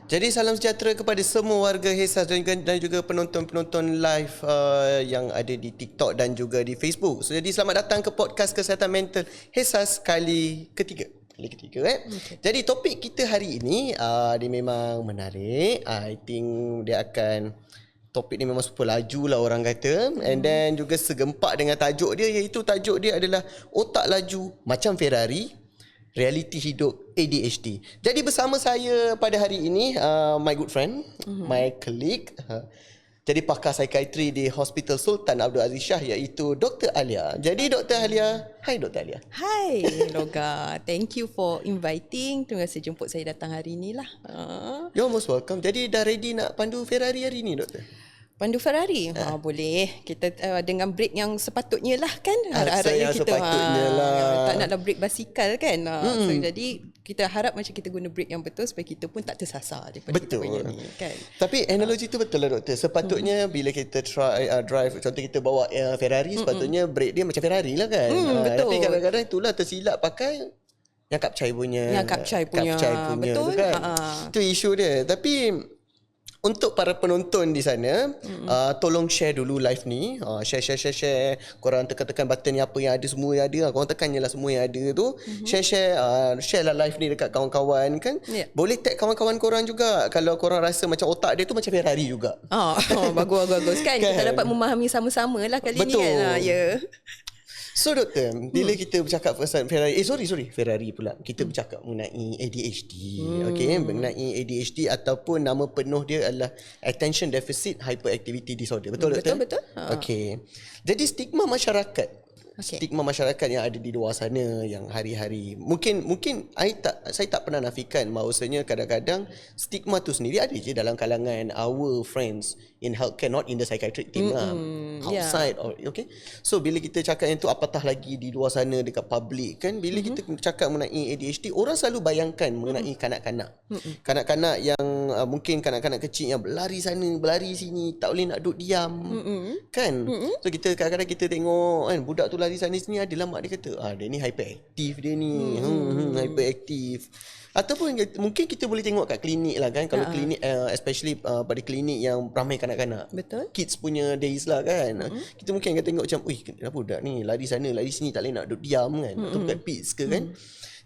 Jadi salam sejahtera kepada semua warga Hesas dan juga penonton-penonton live yang ada di TikTok dan juga di Facebook. So, jadi selamat datang ke podcast Kesihatan Mental Hesas kali ketiga. Okay. Jadi topik kita hari ini dia memang menarik. I think dia akan topik ni memang super laju lah orang kata. And then juga segempak dengan tajuk dia, iaitu tajuk dia adalah otak laju macam Ferrari, realiti hidup ADHD. Jadi bersama saya pada hari ini my good friend, my colleague, jadi pakar psikiatri di Hospital Sultan Abdul Aziz Shah, iaitu Dr. Alia. Jadi Dr. Alia, hai Dr. Alia. Hai Loga, thank you for inviting. Terima kasih jemput saya datang hari ni lah. You're most welcome. Jadi dah ready nak pandu Ferrari hari ni, Doktor? Pandu Ferrari? Boleh. Kita dengan break yang sepatutnya lah kan. Harapnya kita sepatutnya lah. Tak naklah break basikal kan. So, jadi kita harap macam kita guna break yang betul supaya kita pun tak tersasar daripada betul. Kita punya ni kan. Tapi analogi tu betul lah Doktor. Sepatutnya bila kita drive, contoh kita bawa Ferrari, sepatutnya break dia macam Ferrari lah kan. Betul. Tapi kadang-kadang itulah tersilap pakai yang kapcai punya. Yang kapcai punya. Betul. Tu kan. Itu isu dia. Tapi untuk para penonton di sana, tolong share dulu live ni. Share. Korang tekan button ni, apa yang ada, semua yang ada. Korang tekan je lah semua yang ada tu. Share lah live ni dekat kawan-kawan kan. Boleh tag kawan-kawan korang juga kalau korang rasa macam otak dia tu macam Ferrari juga. Bagus kan. Kita dapat memahami sama-sama lah kali ni kan. So Doktor, bila kita bercakap pasal Ferrari, Ferrari pula. Kita bercakap mengenai ADHD. Okay, mengenai ADHD ataupun nama penuh dia adalah Attention Deficit Hyperactivity Disorder. Betul Doktor? Betul. Okay. Jadi stigma masyarakat. Stigma masyarakat yang ada di luar sana yang hari-hari mungkin saya tak pernah nafikan bahawasanya kadang-kadang stigma tu sendiri ada je dalam kalangan our friends in healthcare, not in the psychiatric team outside or okay. So bila kita cakap yang tu, apatah lagi di luar sana dekat public kan, bila kita cakap mengenai ADHD, orang selalu bayangkan mengenai kanak-kanak. Kanak-kanak yang mungkin kanak-kanak kecil yang berlari sana berlari sini, tak boleh nak duduk diam kan. So kita kadang-kadang kita tengok kan, budak tu lari sana sini, adalah mak dia kata dia ni hyperaktif, dia ni hyperaktif. Ataupun mungkin kita boleh tengok kat klinik lah kan. Kalau klinik especially pada klinik yang ramai kanak-kanak, betul, kids punya days lah kan, kita mungkin akan tengok macam kenapa budak ni lari sana lari sini, tak boleh nak duduk diam kan, atau kat pits ke kan.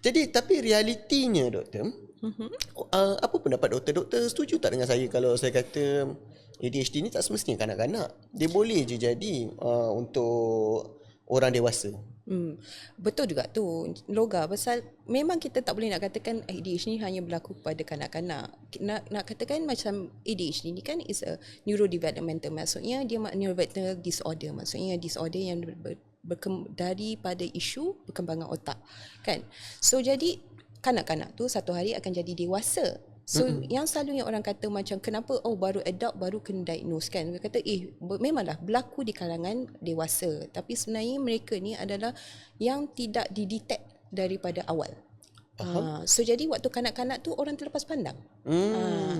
Jadi tapi realitinya Doktor, apa pendapat Doktor setuju tak dengan saya kalau saya kata ADHD ni tak semestinya kanak-kanak, dia boleh je jadi untuk orang dewasa? Betul juga tu Loga, pasal memang kita tak boleh nak katakan ADHD ni hanya berlaku kepada kanak-kanak. Nak katakan macam ADHD ni kan is a neurodevelopmental, maksudnya dia neurodevelopmental disorder, maksudnya disorder yang daripada isu perkembangan otak kan. So jadi kanak-kanak tu satu hari akan jadi dewasa. So yang selalunya orang kata macam kenapa baru adult baru kena diagnose kan. Dia kata memanglah berlaku di kalangan dewasa, tapi sebenarnya mereka ni adalah yang tidak didetect daripada awal. So jadi waktu kanak-kanak tu orang terlepas pandang.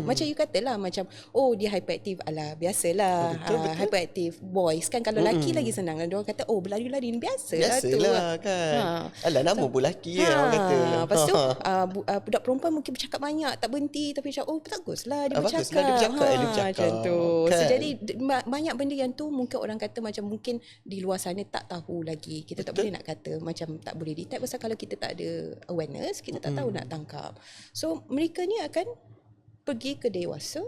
Macam you katalah macam dia hyperaktif, alah biasalah. Betul. Hyperaktif boys kan, kalau lelaki lagi senang. Dia orang kata berlari-lari ni biasalah tu kan. Alah nama pun lelaki orang kata. Lepas tu budak perempuan mungkin bercakap banyak tak berhenti, tapi macam baguslah dia bercakap. Macam tu kan. So jadi banyak benda yang tu mungkin orang kata macam mungkin di luar sana tak tahu lagi. Kita tak boleh nak kata macam tak boleh detect, pasal kalau kita tak ada awareness, kita tak tahu nak tangkap. So mereka ni akan pergi ke dewasa,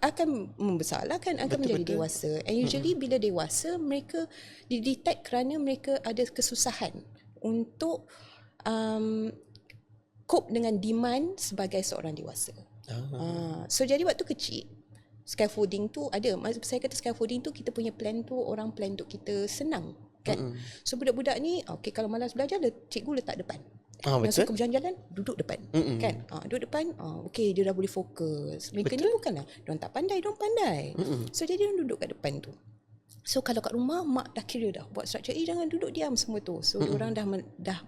akan membesarlah kan, akan menjadi dewasa. And usually bila dewasa mereka didetect kerana mereka ada kesusahan untuk cope dengan demand sebagai seorang dewasa. So jadi waktu kecil scaffolding tu ada. Saya kata scaffolding tu, kita punya plan tu, orang plan untuk kita senang kan. So budak-budak ni kalau malas belajar, cikgu letak depan. Yang suka berjalan-jalan duduk depan kan. Duduk depan, dia dah boleh fokus. Mereka ni bukanlah diorang tak pandai, diorang pandai. So jadi diorang duduk kat depan tu. So kalau kat rumah mak dah kira dah buat structure, jangan duduk diam semua tu. So diorang dah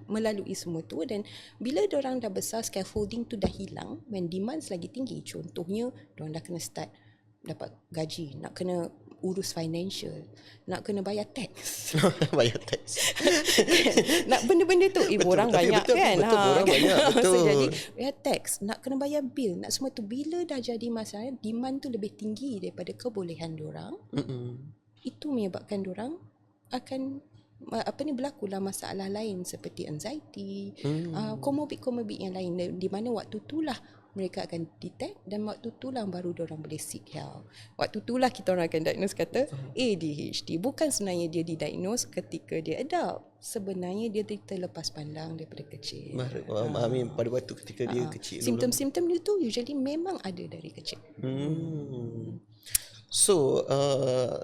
melalui semua tu, dan bila diorang dah besar, scaffolding tu dah hilang, when demands lagi tinggi. Contohnya diorang dah kena start dapat gaji, nak kena urus financial, nak kena bayar tax. Bayar tax. Nak benda-benda tu orang Tapi banyak betul, kan. betul, orang banyak, betul. So jadi bayar tax, nak kena bayar bil, nak semua tu. Bila dah jadi masalah, demand tu lebih tinggi daripada kebolehan diorang. Itu menyebabkan diorang akan berlakulah masalah lain seperti anxiety, komorbid yang lain, di mana waktu itulah mereka akan detect, dan waktu itulah baru diorang boleh seek help. Waktu itulah kita orang akan diagnose kata ADHD. Bukan sebenarnya dia didiagnose ketika dia adult. Sebenarnya dia terlepas pandang daripada kecil. Memahami pada waktu ketika dia kecil. Simptom-simptom dia tu usually memang ada dari kecil. So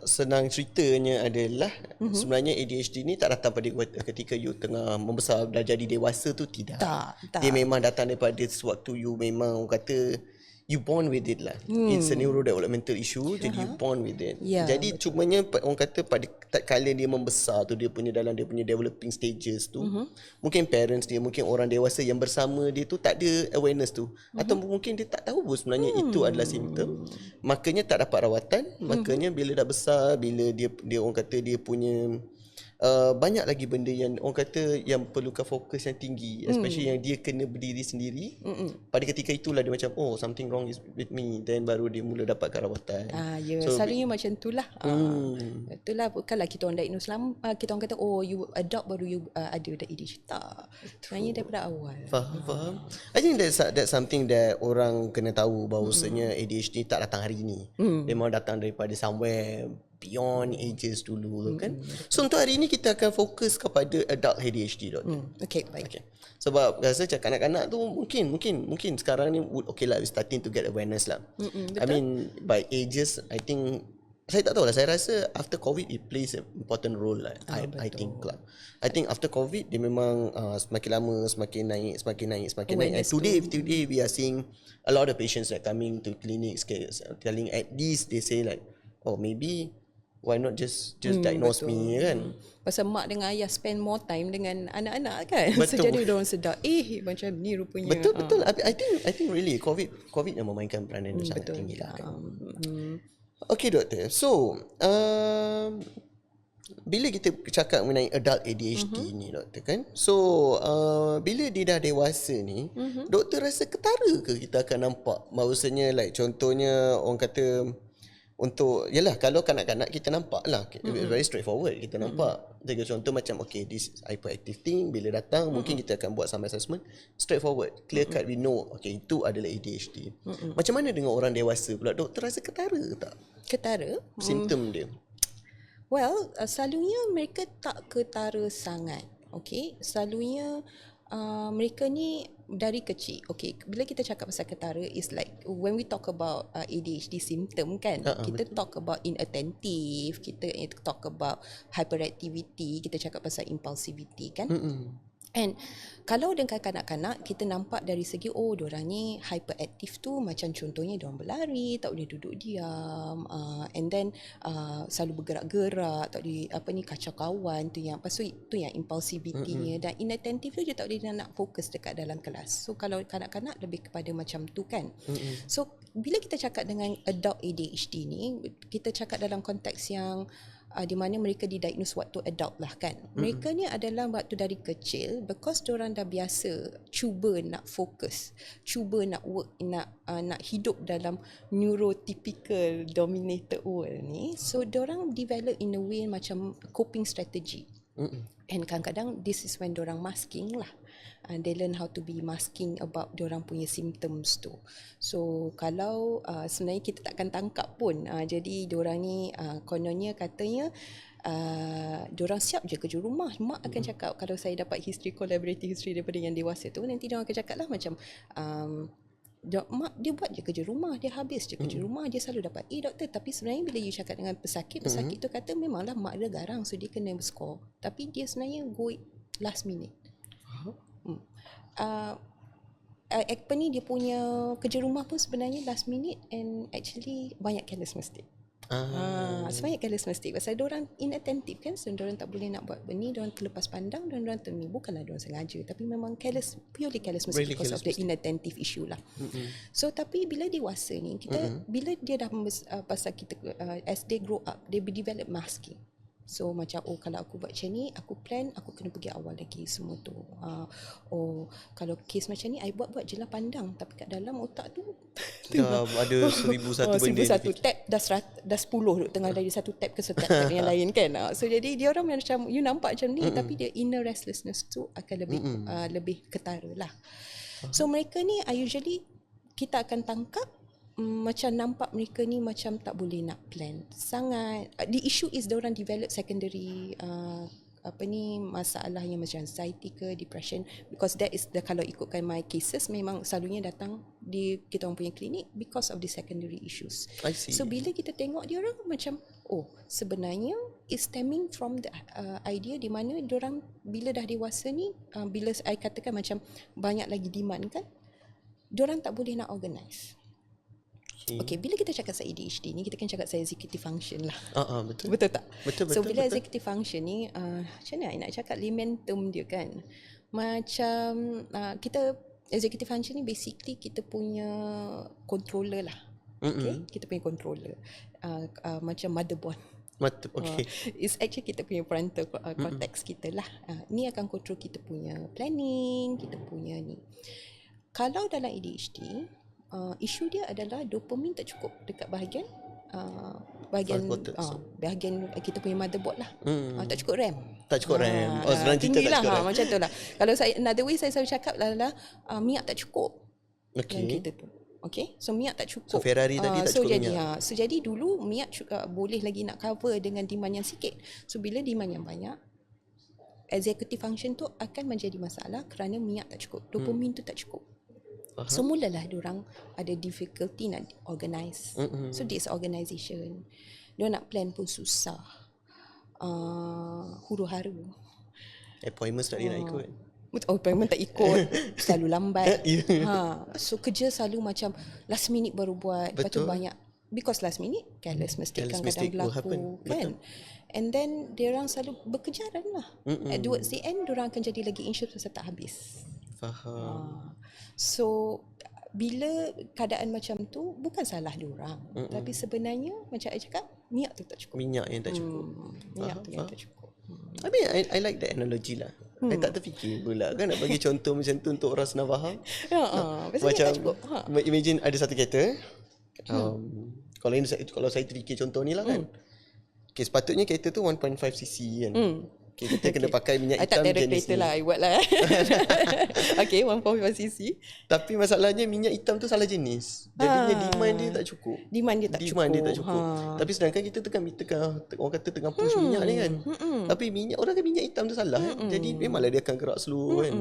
senang ceritanya adalah sebenarnya ADHD ni tak datang pada ketika you tengah membesar dah jadi dewasa tu, tidak. Dia memang datang daripada sewaktu you memang orang kata you born with it lah. It's a neurodevelopmental issue, jadi you born with it. Jadi cumanya orang kata pada kala dia membesar tu, dia punya dalam dia punya developing stages tu, mungkin parents dia, mungkin orang dewasa yang bersama dia tu tak ada awareness tu, atau mungkin dia tak tahu pun sebenarnya itu adalah simptom, makanya tak dapat rawatan. Makanya bila dah besar, bila dia orang kata dia punya banyak lagi benda yang orang kata yang perlukan fokus yang tinggi, especially yang dia kena berdiri sendiri. Pada ketika itulah dia macam something wrong is with me, then baru dia mula dapatkan rawatan. So, selalunya macam itulah. Itulah, bukanlah kita orang diagnose lama, kita orang kata you adopt baru you ada ADHD. Tak, sebenarnya daripada awal. Faham. I think that's something that orang kena tahu, bahawasanya ADHD tak datang hari ni. Memang datang daripada somewhere beyond ages dulu kan. So untuk hari ni kita akan fokus kepada adult ADHD, doktor. Okay, baik. Okay. Sebab rasa macam kanak-kanak tu mungkin sekarang ni okay lah, we starting to get awareness lah. Betul. I mean by ages, I think saya tak tahu lah, saya rasa after COVID it plays an important role lah. I think lah. I think after COVID dia memang semakin lama semakin naik. And today we are seeing a lot of patients that coming to clinics telling, at least they say like, maybe why not just diagnose me kan. Pasal mak dengan ayah spend more time dengan anak-anak kan. So jadi diorang sedar macam ni rupanya. Betul. I think really COVID yang memainkan peranan yang sangat tinggi lah kan. Okay doktor. So bila kita cakap mengenai adult ADHD ni doktor kan, so bila dia dah dewasa ni, doktor rasa ketara ke kita akan nampak, maksudnya like contohnya orang kata, untuk yalah, kalau kanak-kanak kita nampak lah, very straightforward, kita nampak contoh macam this hyperactive thing bila datang, mungkin kita akan buat some assessment, straightforward, clear cut, we know itu adalah ADHD. Macam mana dengan orang dewasa pula, doktor rasa ketara tak simptom dia? Well, selalunya mereka tak ketara sangat. Selalunya mereka ni dari kecil. Bila kita cakap pasal ketara, is like when we talk about ADHD symptom kan, kita talk about inattentive, kita talk about hyperactivity, kita cakap pasal impulsivity kan. And kalau dengan kanak-kanak, kita nampak dari segi diorang ni hyperaktif tu, macam contohnya diorang berlari, tak boleh duduk diam, and then selalu bergerak-gerak, tak boleh kacau kawan tu, yang pasal itu yang impulsivity-nya. Dan inattentive tu dia tak boleh nak fokus dekat dalam kelas. So kalau kanak-kanak lebih kepada macam tu kan. So bila kita cakap dengan adult ADHD ni, kita cakap dalam konteks yang di mana mereka didiagnose waktu adult lah kan. Mereka ni adalah waktu dari kecil, because diorang dah biasa cuba nak fokus, cuba nak work, nak hidup dalam neurotypical dominated world ni. So diorang develop in a way macam coping strategy. And kadang-kadang this is when diorang masking lah. They learn how to be masking about diorang punya symptoms tu. So kalau sebenarnya kita takkan tangkap pun, jadi diorang ni kononnya katanya diorang siap je kerja rumah. Mak akan cakap, kalau saya dapat collaborative history daripada yang dewasa tu, nanti diorang akan cakap lah macam mak dia buat je kerja rumah, dia habis je kerja rumah, dia selalu dapat doktor. Tapi sebenarnya bila you cakap dengan pesakit tu kata memanglah mak dia garang, so dia kena score, tapi dia sebenarnya go last minute. Dia punya kerja rumah pun sebenarnya last minute, and actually banyak careless mistake. Sebanyak careless mistake. Pasal diorang inattentive kan. So diorang tak boleh nak buat benda, diorang terlepas pandang dan diorang terni. Bukanlah diorang sengaja, tapi memang purely careless mistake Really because of careless the inattentive issue lah. So tapi bila dewasa ni, kita bila dia dah pasal kita as they grow up, they develop masking. So macam kalau aku buat macam ni, aku plan, aku kena pergi awal lagi semua tu. Kalau kes macam ni I buat je lah pandang, tapi kat dalam otak tu dah ada 1001 benda. 1001 tab dah 10 tengah dari satu tab ke satu tab yang lain kan. So jadi dia orang macam you nampak macam ni, tapi dia inner restlessness tu akan lebih ketara lah. So mereka ni usually kita akan tangkap macam nampak mereka ni macam tak boleh nak plan sangat. The issue is diorang develop secondary masalah yang macam anxiety ke depression, because that is kalau ikutkan my cases memang selalunya datang di kita orang punya klinik because of the secondary issues. I see. So bila kita tengok dia orang macam sebenarnya is stemming from the idea di mana diorang bila dah dewasa ni, bila I katakan macam banyak lagi demand kan, diorang tak boleh nak organize. Okay, bila kita cakap pasal ADHD ni, kita kan cakap pasal executive function lah. Betul. Betul tak? Betul. So bila executive function ni, macam mana I nak cakap layman term dia kan? Macam kita executive function ni basically kita punya controller lah. Okay, kita punya controller. Macam motherboard. Okay. It's actually kita punya parental cortex kita lah. Ni akan control kita punya planning, kita punya ni. Kalau dalam ADHD, isu dia adalah dopamin tak cukup dekat bahagian kita punya motherboard lah. Tak cukup RAM. Sebenarnya tinggi kita lah, tak cukup RAM. macam tu lah. Kalau saya another way saya selalu cakap adalah minyak tak cukup. Okay. Kita tu. Okay, so minyak tak cukup. So Ferrari tadi tak cukup minyak. So jadi dulu minyak boleh lagi nak cover dengan demand yang sikit. So bila demand yang banyak, executive function tu akan menjadi masalah kerana minyak tak cukup, dopamin tu tak cukup. So mulalah diorang ada difficulty nak organize. So disorganization. Diorang nak plan pun susah. Huru-hara. Appointment tak nak ikut. Appointment tak ikut. Selalu lambat. So kerja selalu macam last minute baru buat. Lepas tu banyak, because last minute careless mistake kadang-kadang berlaku kan. And then diorang selalu berkejaran lah. Towards the end diorang akan jadi lagi anxious pasal tak habis. Faham. So bila keadaan macam tu bukan salah diorang, tapi sebenarnya macam I cakap, minyak tu tak cukup. Minyak yang tak cukup. Minyak tu yang tak cukup. I mean, I like that analogy lah. I tak terfikir pula kan nak bagi contoh macam tu untuk orang senang faham. Macam imagine ada satu kereta. Kalau saya terfikir contoh ni lah kan. Okay, sepatutnya kereta tu 1.5cc kan. Okay, kita kena pakai minyak hitam jenis ni. Lah, I buat lah. Okay, 1.5cc. Tapi masalahnya minyak hitam tu salah jenis. Jadinya demand dia tak cukup. Demand dia tak cukup. Tapi sedangkan kita orang kata tengah push minyak ni kan. Tapi orang kan minyak hitam tu salah kan. Jadi memanglah dia akan gerak slow kan.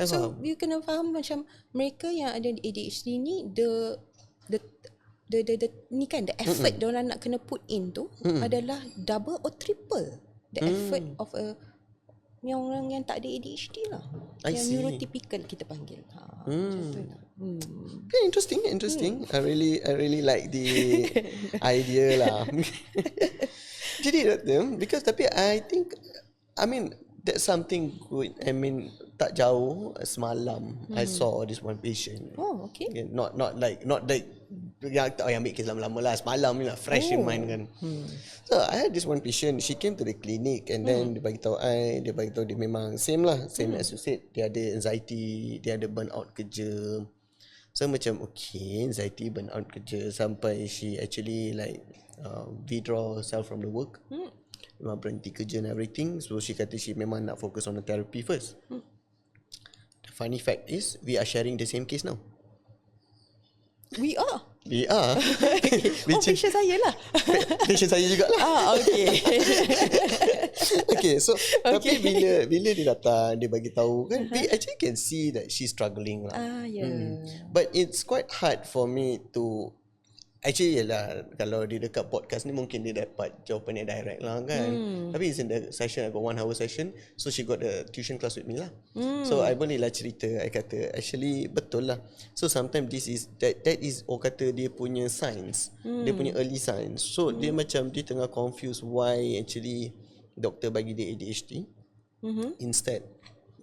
So you kena faham macam mereka yang ada di ADHD ni the ni kan the effort diorang nak kena put in tu adalah double or triple the effort of yang orang yang tak ada ADHD lah. Yang neurotypical kita panggil. Macam tu lah. Okay, interesting. I really like the idea lah. Jadi because tapi I think that's something good. I mean tak jauh semalam I saw this one patient. Oh, okay. Not like yang ambil kes lama-lama lah, semalam ni lah, fresh in mind kan. So I had this one patient, she came to the clinic and then dia bagi tahu dia memang same as you said, dia ada anxiety, dia ada burnout kerja. So macam okay, anxiety, burnout kerja sampai she actually like withdraw herself from the work. Memang berhenti kerja and everything. So she kata she memang nak focus on the therapy first. The funny fact is we are sharing the same case now. We are. Patient saya lah. Patient saya jugalah. Okay. Okay, so tapi bila dia datang, dia bagi tahu kan, we actually can see that she's struggling lah. Yeah. But it's quite hard for me to Actually yalah, kalau dia dekat podcast ni mungkin dia dapat jawapan yang direct lah kan. Tapi it's in the session, I got 1 hour session, so she got the tuition class with me lah. So I boleh lah cerita, I kata actually betul lah. So sometimes this is that is orang kata dia punya signs, dia punya early signs. So dia macam dia tengah confuse why actually doktor bagi dia ADHD instead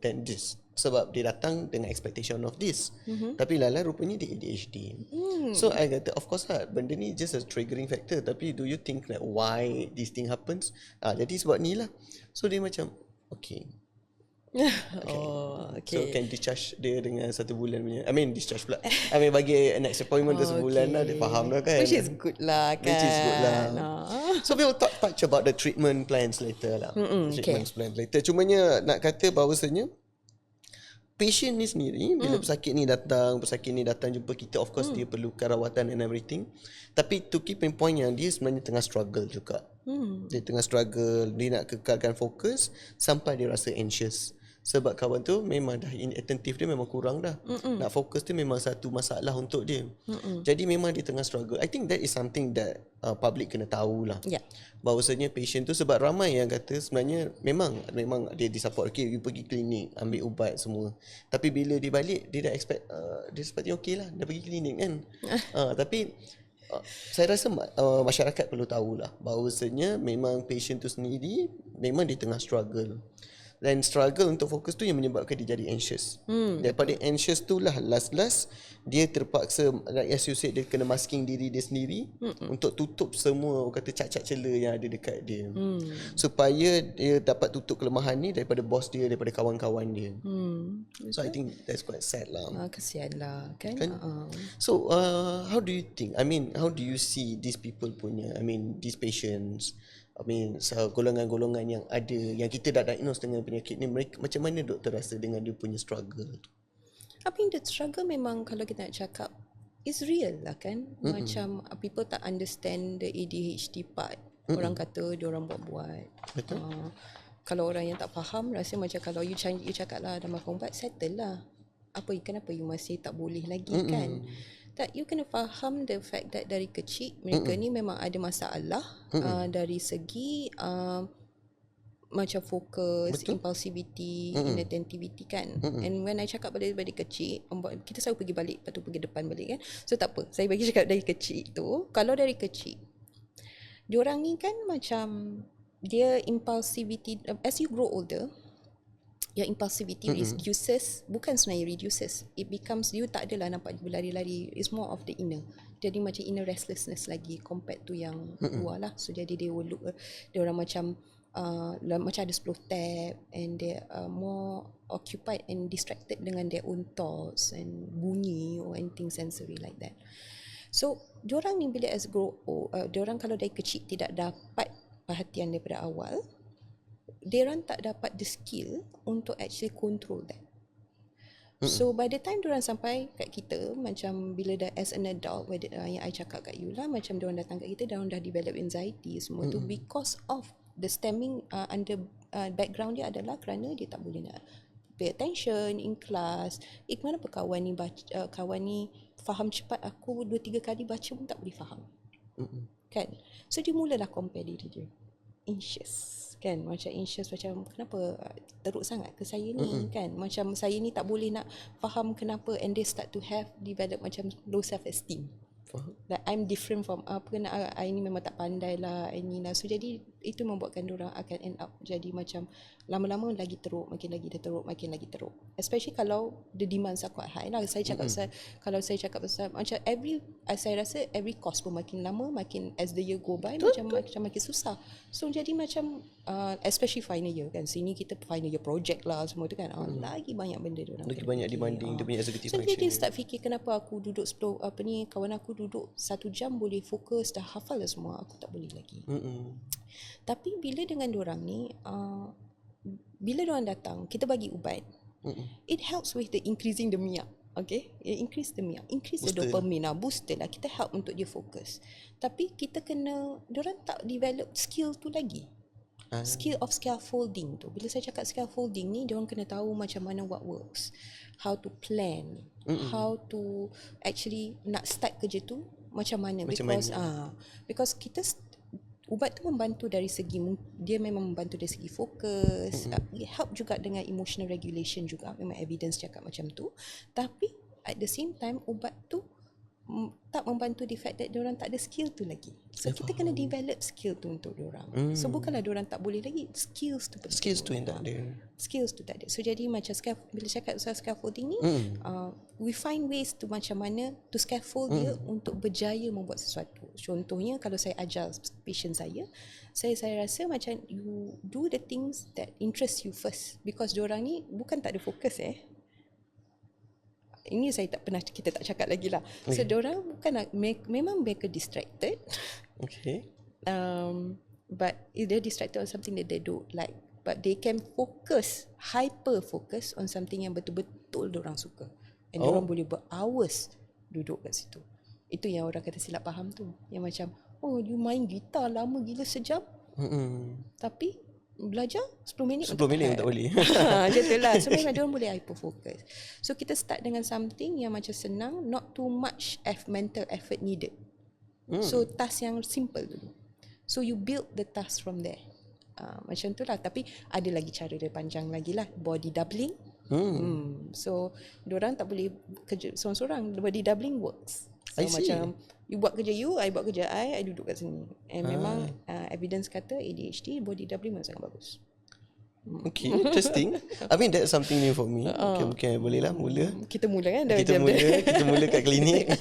than this. Sebab dia datang dengan expectation of this. Tapi lala rupanya dia ADHD. So I kata of course lah, benda ni just a triggering factor. Tapi do you think like why this thing happens? Jadi sebab ni lah. So dia macam okay. Okay. So can discharge dia dengan 1 bulan punya, I mean discharge pula, I mean bagi next appointment tu sebulan lah. Dia faham lah kan. Which is good lah kan. Which is good lah. So we'll touch about the treatment plans later lah. Treatment plans later. Cumanya nak kata bahawasanya patient ni sendiri bila pesakit ni datang jumpa kita, of course dia perlukan rawatan and everything. Tapi to keep in point yang dia sebenarnya tengah struggle juga. Dia tengah struggle, dia nak kekalkan fokus sampai dia rasa anxious. Sebab kawan tu memang dah inattentive dia memang kurang dah. Nak fokus tu memang satu masalah untuk dia. Jadi memang dia tengah struggle. I think that is something that public kena tahulah. Yeah. Bahawasanya patient tu, sebab ramai yang kata sebenarnya memang dia disupport, okay you pergi klinik ambil ubat semua. Tapi bila dia balik dia dah expect dia sepatutnya okay lah, dah pergi klinik kan. Tapi saya rasa masyarakat perlu tahulah bahawasanya memang patient tu sendiri memang dia tengah struggle. Dan struggle untuk fokus tu yang menyebabkan dia jadi anxious. Daripada anxious tu lah last dia terpaksa, like as you said, dia kena masking diri dia sendiri untuk tutup semua orang kata cacat cela yang ada dekat dia. Supaya dia dapat tutup kelemahan ni daripada bos dia, daripada kawan-kawan dia. So I think that's quite sad lah. Kesian lah kan. So how do you think, I mean how do you see these people punya, I mean these patients, I mean golongan-golongan yang ada, yang kita dah diagnose dengan penyakit ni, mereka macam mana doktor rasa dengan dia punya struggle? I think the struggle memang kalau kita nak cakap is real lah kan. Macam people tak understand the ADHD part. Orang kata dia orang buat-buat. Betul. Kalau orang yang tak faham rasa macam kalau you cakap lah dah makan ubat, settle lah. Kenapa you masih tak boleh lagi kan? Tak, you kena faham the fact that dari kecil mereka ni memang ada masalah dari segi macam fokus, impulsivity, inattentivity kan. And when I cakap dari kecil, kita selalu pergi balik, lepas tu pergi depan balik kan. So tak apa, saya bagi cakap dari kecil tu. Kalau dari kecil, diorang ni kan macam dia impulsivity, as you grow older, your impulsivity reduces, bukan sebenarnya reduces, it becomes, you tak adalah nampak berlari-lari, it's more of the inner. Jadi macam inner restlessness lagi compared to yang luar lah. So jadi dia will look, dia orang macam macam ada 10 tab, and they are more occupied and distracted dengan their own thoughts and bunyi or anything sensory like that. So diorang ni bila as grow old, diorang kalau dari kecil tidak dapat perhatian daripada awal, diorang tak dapat the skill untuk actually control that. So by the time diorang sampai kat kita, macam bila dah as an adult, yang I cakap kat you lah, macam diorang datang kat kita, diorang dah develop anxiety semua tu because of the stemming under background dia adalah kerana dia tak boleh nak pay attention in class. Kenapa kawan ni faham cepat, aku 2-3 kali baca pun tak boleh faham. Kan? So dia mulalah compare diri dia. Anxious. Kan, macam anxious, macam kenapa teruk sangat ke saya ni kan, macam saya ni tak boleh nak faham kenapa, and they start to have develop macam low self esteem. Like I'm different from I ni memang tak pandai lah, I ni lah. So jadi itu membuatkan diorang akan end up jadi macam lama-lama lagi teruk, makin lagi teruk. Especially kalau the demands are quite high lah. Saya cakap pasal, kalau saya cakap pasal macam saya rasa every course pun makin lama, makin as the year go by, macam makin susah. So jadi macam especially final year kan, sini kita final year project lah semua tu kan, lagi banyak benda diorang lagi banyak demanding, dia punya executive so function. dia start fikir, kenapa aku duduk kawan aku duduk 1 jam boleh fokus, dah hafal dah semua, aku tak boleh lagi. Tapi bila dengan diorang ni, bila diorang datang, kita bagi ubat, it helps with the increasing the MIAP. Okay, increase the MIAP, increase booster. The dopamine, booster lah, kita help untuk dia fokus. Tapi kita kena, diorang tak develop skill tu lagi. Skill of scaffolding tu. Bila saya cakap scaffolding ni, diorang kena tahu macam mana what works, how to plan, how to actually nak start kerja tu macam mana. Macam Because kita ubat tu membantu dari segi, dia memang membantu dari segi fokus, help juga dengan emotional regulation juga, memang evidence cakap macam tu. Tapi at the same time ubat tu tak membantu the fact that diorang tak ada skill tu lagi. So kita kena develop skill tu untuk diorang. So bukanlah diorang tak boleh lagi, skills tu penting. Skills tu yang tak ada. Skills tu tak ada. So jadi macam bila cakap soal scaffolding ni, we find ways to macam mana to scaffold dia untuk berjaya membuat sesuatu. Contohnya kalau saya ajar patient saya rasa macam you do the things that interest you first, because diorang ni bukan tak ada fokus ini kita tak cakap lagi lah. So diorang bukan memang mereka distracted. Okay. But if they're distracted on something that they don't like, but they can focus, hyper focus on something yang betul-betul diorang suka. And diorang boleh ber-hours duduk kat situ. Itu yang orang kata silap faham tu. Yang macam, you main gitar lama gila sejam. Tapi belajar 10 minit 10 minit tak boleh. Macam tu lah. So memang diorang boleh hyperfocus. So kita start dengan something yang macam senang, not too much mental effort needed. So task yang simple dulu. So you build the task from there. Macam tu lah. Tapi ada lagi cara dia panjang lagi lah. Body doubling. So diorang tak boleh kerja seorang-seorang. Body doubling works. So macam you buat kerja you, I buat kerja I duduk kat sini. And memang evidence kata ADHD body doubling memang sangat bagus. Okay, interesting. I mean that's something new for me. Mungkin boleh lah mula. Kita mula kan? Kita mula kat klinik.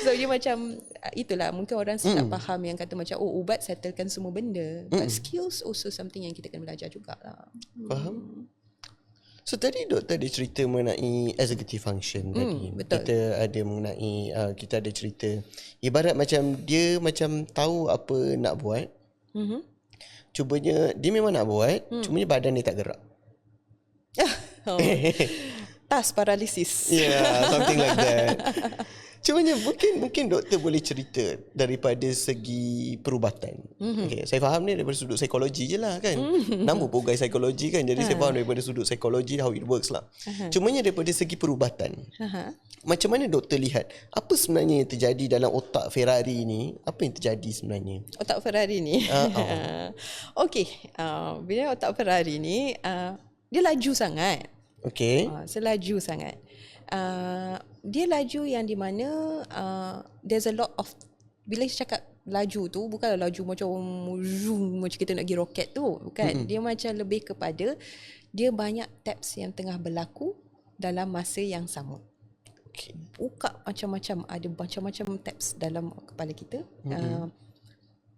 So dia macam itulah, mungkin orang tak faham yang kata macam ubat settlekan semua benda. But skills also something yang kita kena belajar jugalah. Faham? So tadi doktor ada cerita mengenai executive function tadi. Betul. Kita ada mengenai kita ada cerita ibarat macam dia macam tahu apa nak buat. Cubanya dia memang nak buat, cumanya badan dia tak gerak. Task paralysis. Yeah, something like that. Cumanya mungkin doktor boleh cerita daripada segi perubatan. Okay, saya faham ni daripada sudut psikologi je lah kan. Nama pegawai psikologi kan. Jadi saya faham daripada sudut psikologi how it works lah. Cumanya daripada segi perubatan. Macam mana doktor lihat apa sebenarnya yang terjadi dalam otak Ferrari ni? Apa yang terjadi sebenarnya? Otak Ferrari ni. Okay, bila otak Ferrari ni dia laju sangat. Okay. Selaju sangat. Dia laju yang di mana there's a lot of, bila saya cakap laju tu bukanlah laju macam zoom macam kita nak pergi roket tu, bukan. Dia macam lebih kepada dia banyak taps yang tengah berlaku dalam masa yang sama. Buka macam-macam, ada macam-macam taps dalam kepala kita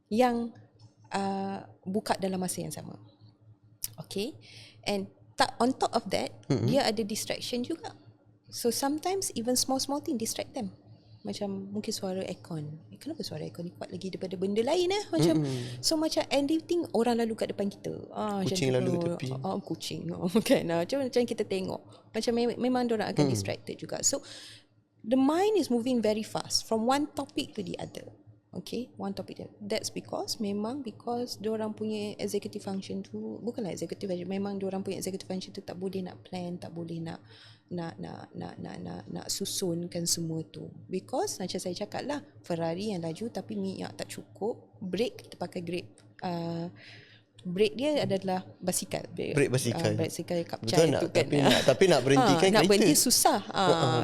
yang buka dalam masa yang sama. Okay. And on top of that, dia ada distraction juga. So sometimes even small thing distract them. Macam mungkin suara aircon. Kenapa suara aircon ni kuat lagi daripada benda lain macam so macam anything orang lalu kat depan kita. Kucing lalu kat tepi. Kucing. Kan. Macam kita tengok. Macam memang diorang akan distracted juga. So the mind is moving very fast from one topic to the other. Okay, one topic. That's because diorang punya executive function tu bukanlah executive function. Memang diorang punya executive function tu tak boleh nak plan, tak boleh nak susunkan semua tu. Because macam saya cakap lah, Ferrari yang laju tapi minyak tak cukup. Brake kita pakai brake dia adalah basikal. Brake basikal kapcai tu kan. Tapi nak berhentikan nak kereta. berhenti susah.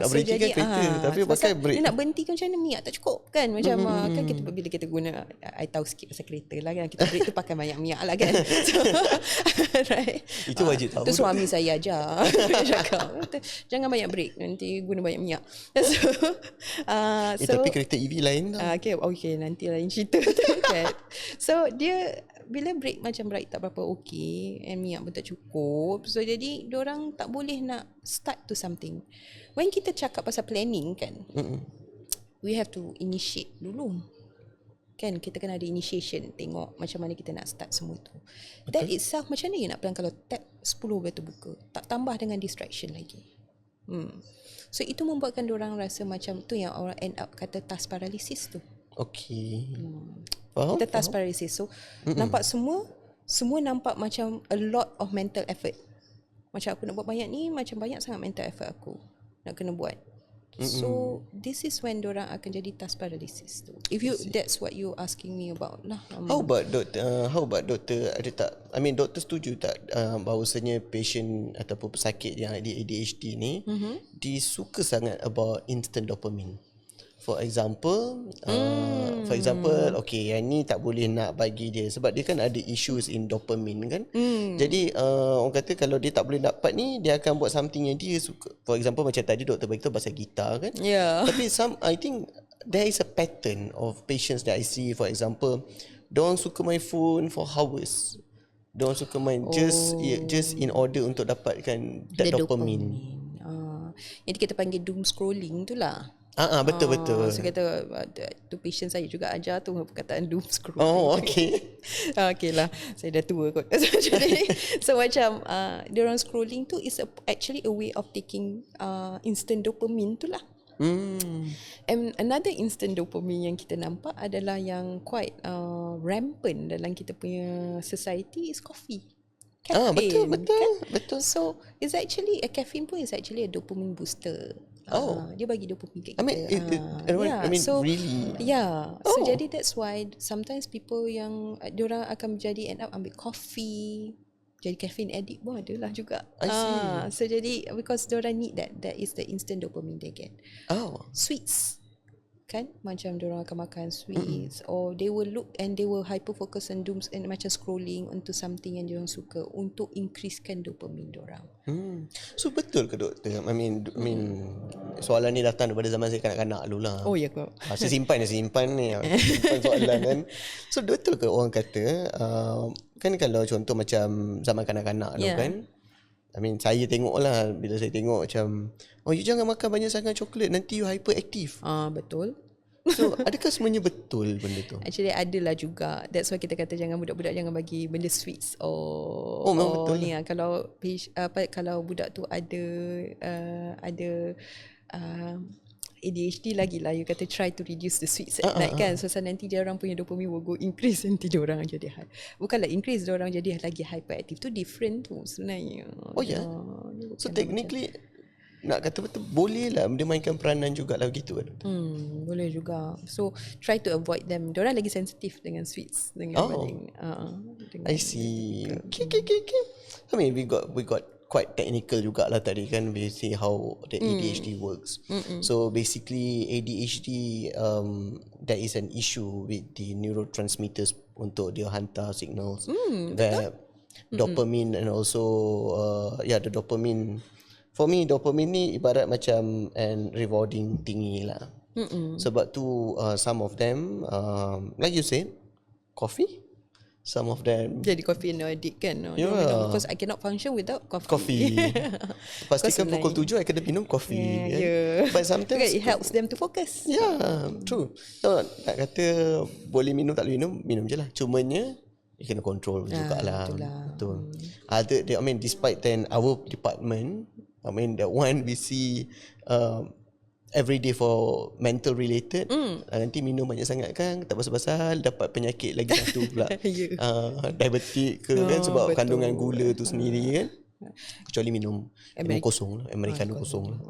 Nak berhentikan kereta tapi pakai brake. Dia nak berhentikan macam mana, minyak tak cukup kan. Macam kan kita bila kita guna, I tahu sikit pasal kereta lah kan. Kita brake tu pakai banyak minyak lah kan. So, right. Itu wajib tahu. Tu suami saya ajar. Cakap jangan banyak brake, nanti guna banyak minyak. Tapi kereta EV lain tau. Okay, nanti lain cerita tu kan. So dia bila brake macam brake tak berapa okey and minyak pun tak cukup, so jadi diorang tak boleh nak start to something. When kita cakap pasal planning kan, we have to initiate dulu kan. Kita kena ada initiation, tengok macam mana kita nak start semua tu. That itself, macam mana you nak plan kalau tab 10 betul buka, tak tambah dengan distraction lagi. So itu membuatkan diorang rasa macam tu yang orang end up kata task paralysis tu. Okay. Kita task paralysis. So nampak semua nampak macam a lot of mental effort. Macam aku nak buat banyak ni, macam banyak sangat mental effort aku nak kena buat. So this is when dorang akan jadi task paralysis tu. If you that's what you asking me about lah. How about doktor ada tak, I mean doktor setuju tak bahawasanya patient ataupun pesakit yang ada ADHD ni disuka sangat about instant dopamine. For example, okay, yang ni tak boleh nak bagi dia sebab dia kan ada issues in dopamine kan. Jadi orang kata kalau dia tak boleh dapat ni, dia akan buat something yang dia suka. For example macam tadi doktor beritahu pasal gitar kan. Tapi I think there is a pattern of patients that I see. For example, diorang suka main phone for hours. Diorang suka main just in order untuk dapatkan that dopamine. Jadi kita panggil doom scrolling tu lah. Betul. So kata tu patient saya juga ajar tu perkataan doom scrolling. Oh, okay. Okay lah, saya dah tua kot. So macam diorang scrolling tu is actually a way of taking instant dopamine tu lah. And another instant dopamine yang kita nampak adalah yang quite rampant dalam kita punya society is coffee. Caffeine, betul. So it's actually a caffeine pun is actually a dopamine booster. Dia bagi dopamine kat kita. I mean so, really. So jadi that's why sometimes people yang diorang akan menjadi end up ambil coffee, jadi caffeine addict pun ada lah juga. I see. So jadi because diorang need that is the instant dopamine they get. Sweets kan, macam diorang akan makan sweets or they will look and they will hyper focus on dooms and macam scrolling untuk something yang diorang suka untuk increasekan dopamine diorang. So betul ke doktor? I mean soalan ni datang daripada zaman saya kanak-kanak dulu lah. Oh ya ke? Saya simpan ni simpan soalan kan. So betul ke orang kata kan kalau contoh macam zaman kanak-kanak tu kan, I mean saya tengok lah, bila saya tengok macam you jangan makan banyak sangat coklat, nanti you hyperactive. Betul. So adakah semuanya betul benda tu? Actually adalah juga. That's why kita kata jangan budak-budak jangan bagi benda sweets betul ni kalau budak tu ada ADHD lagi lah, you kata try to reduce the sweets at night kan. So nanti dia orang punya dopamine will go increase, nanti dia orang jadi high. Bukanlah increase, dia orang jadi lagi hyperactive. Tu different tu sebenarnya. So technically nak kata betul boleh lah dia mainkan peranan jugalah begitu kan. Boleh juga. So try to avoid them. Diorang lagi sensitif dengan sweets dengan I see. Okay. I mean we got quite technical jugalah tadi kan, we see how the ADHD works. So basically ADHD there is an issue with the neurotransmitters untuk dia hantar signals that dopamine and also the dopamine. For me dopamine ni ibarat macam an rewarding thingy lah. Sebab tu some of them like you said coffee, some of them jadi coffee addict kan. Because I cannot function without coffee. Pastikan pukul 7 I kena minum coffee. But sometimes it helps them to focus. True. So nak kata boleh minum tak boleh minum je lah. Cumanya you kena control jugalah. Betul. I mean despite then our department, I mean that one we see every day for mental related. Nanti minum banyak sangat kan, tak pasal-pasal dapat penyakit lagi satu pula. Diabetik ke kan, sebab betul. Kandungan gula tu sendiri kan. Kecuali minum kosong lah, Americano kosong lah.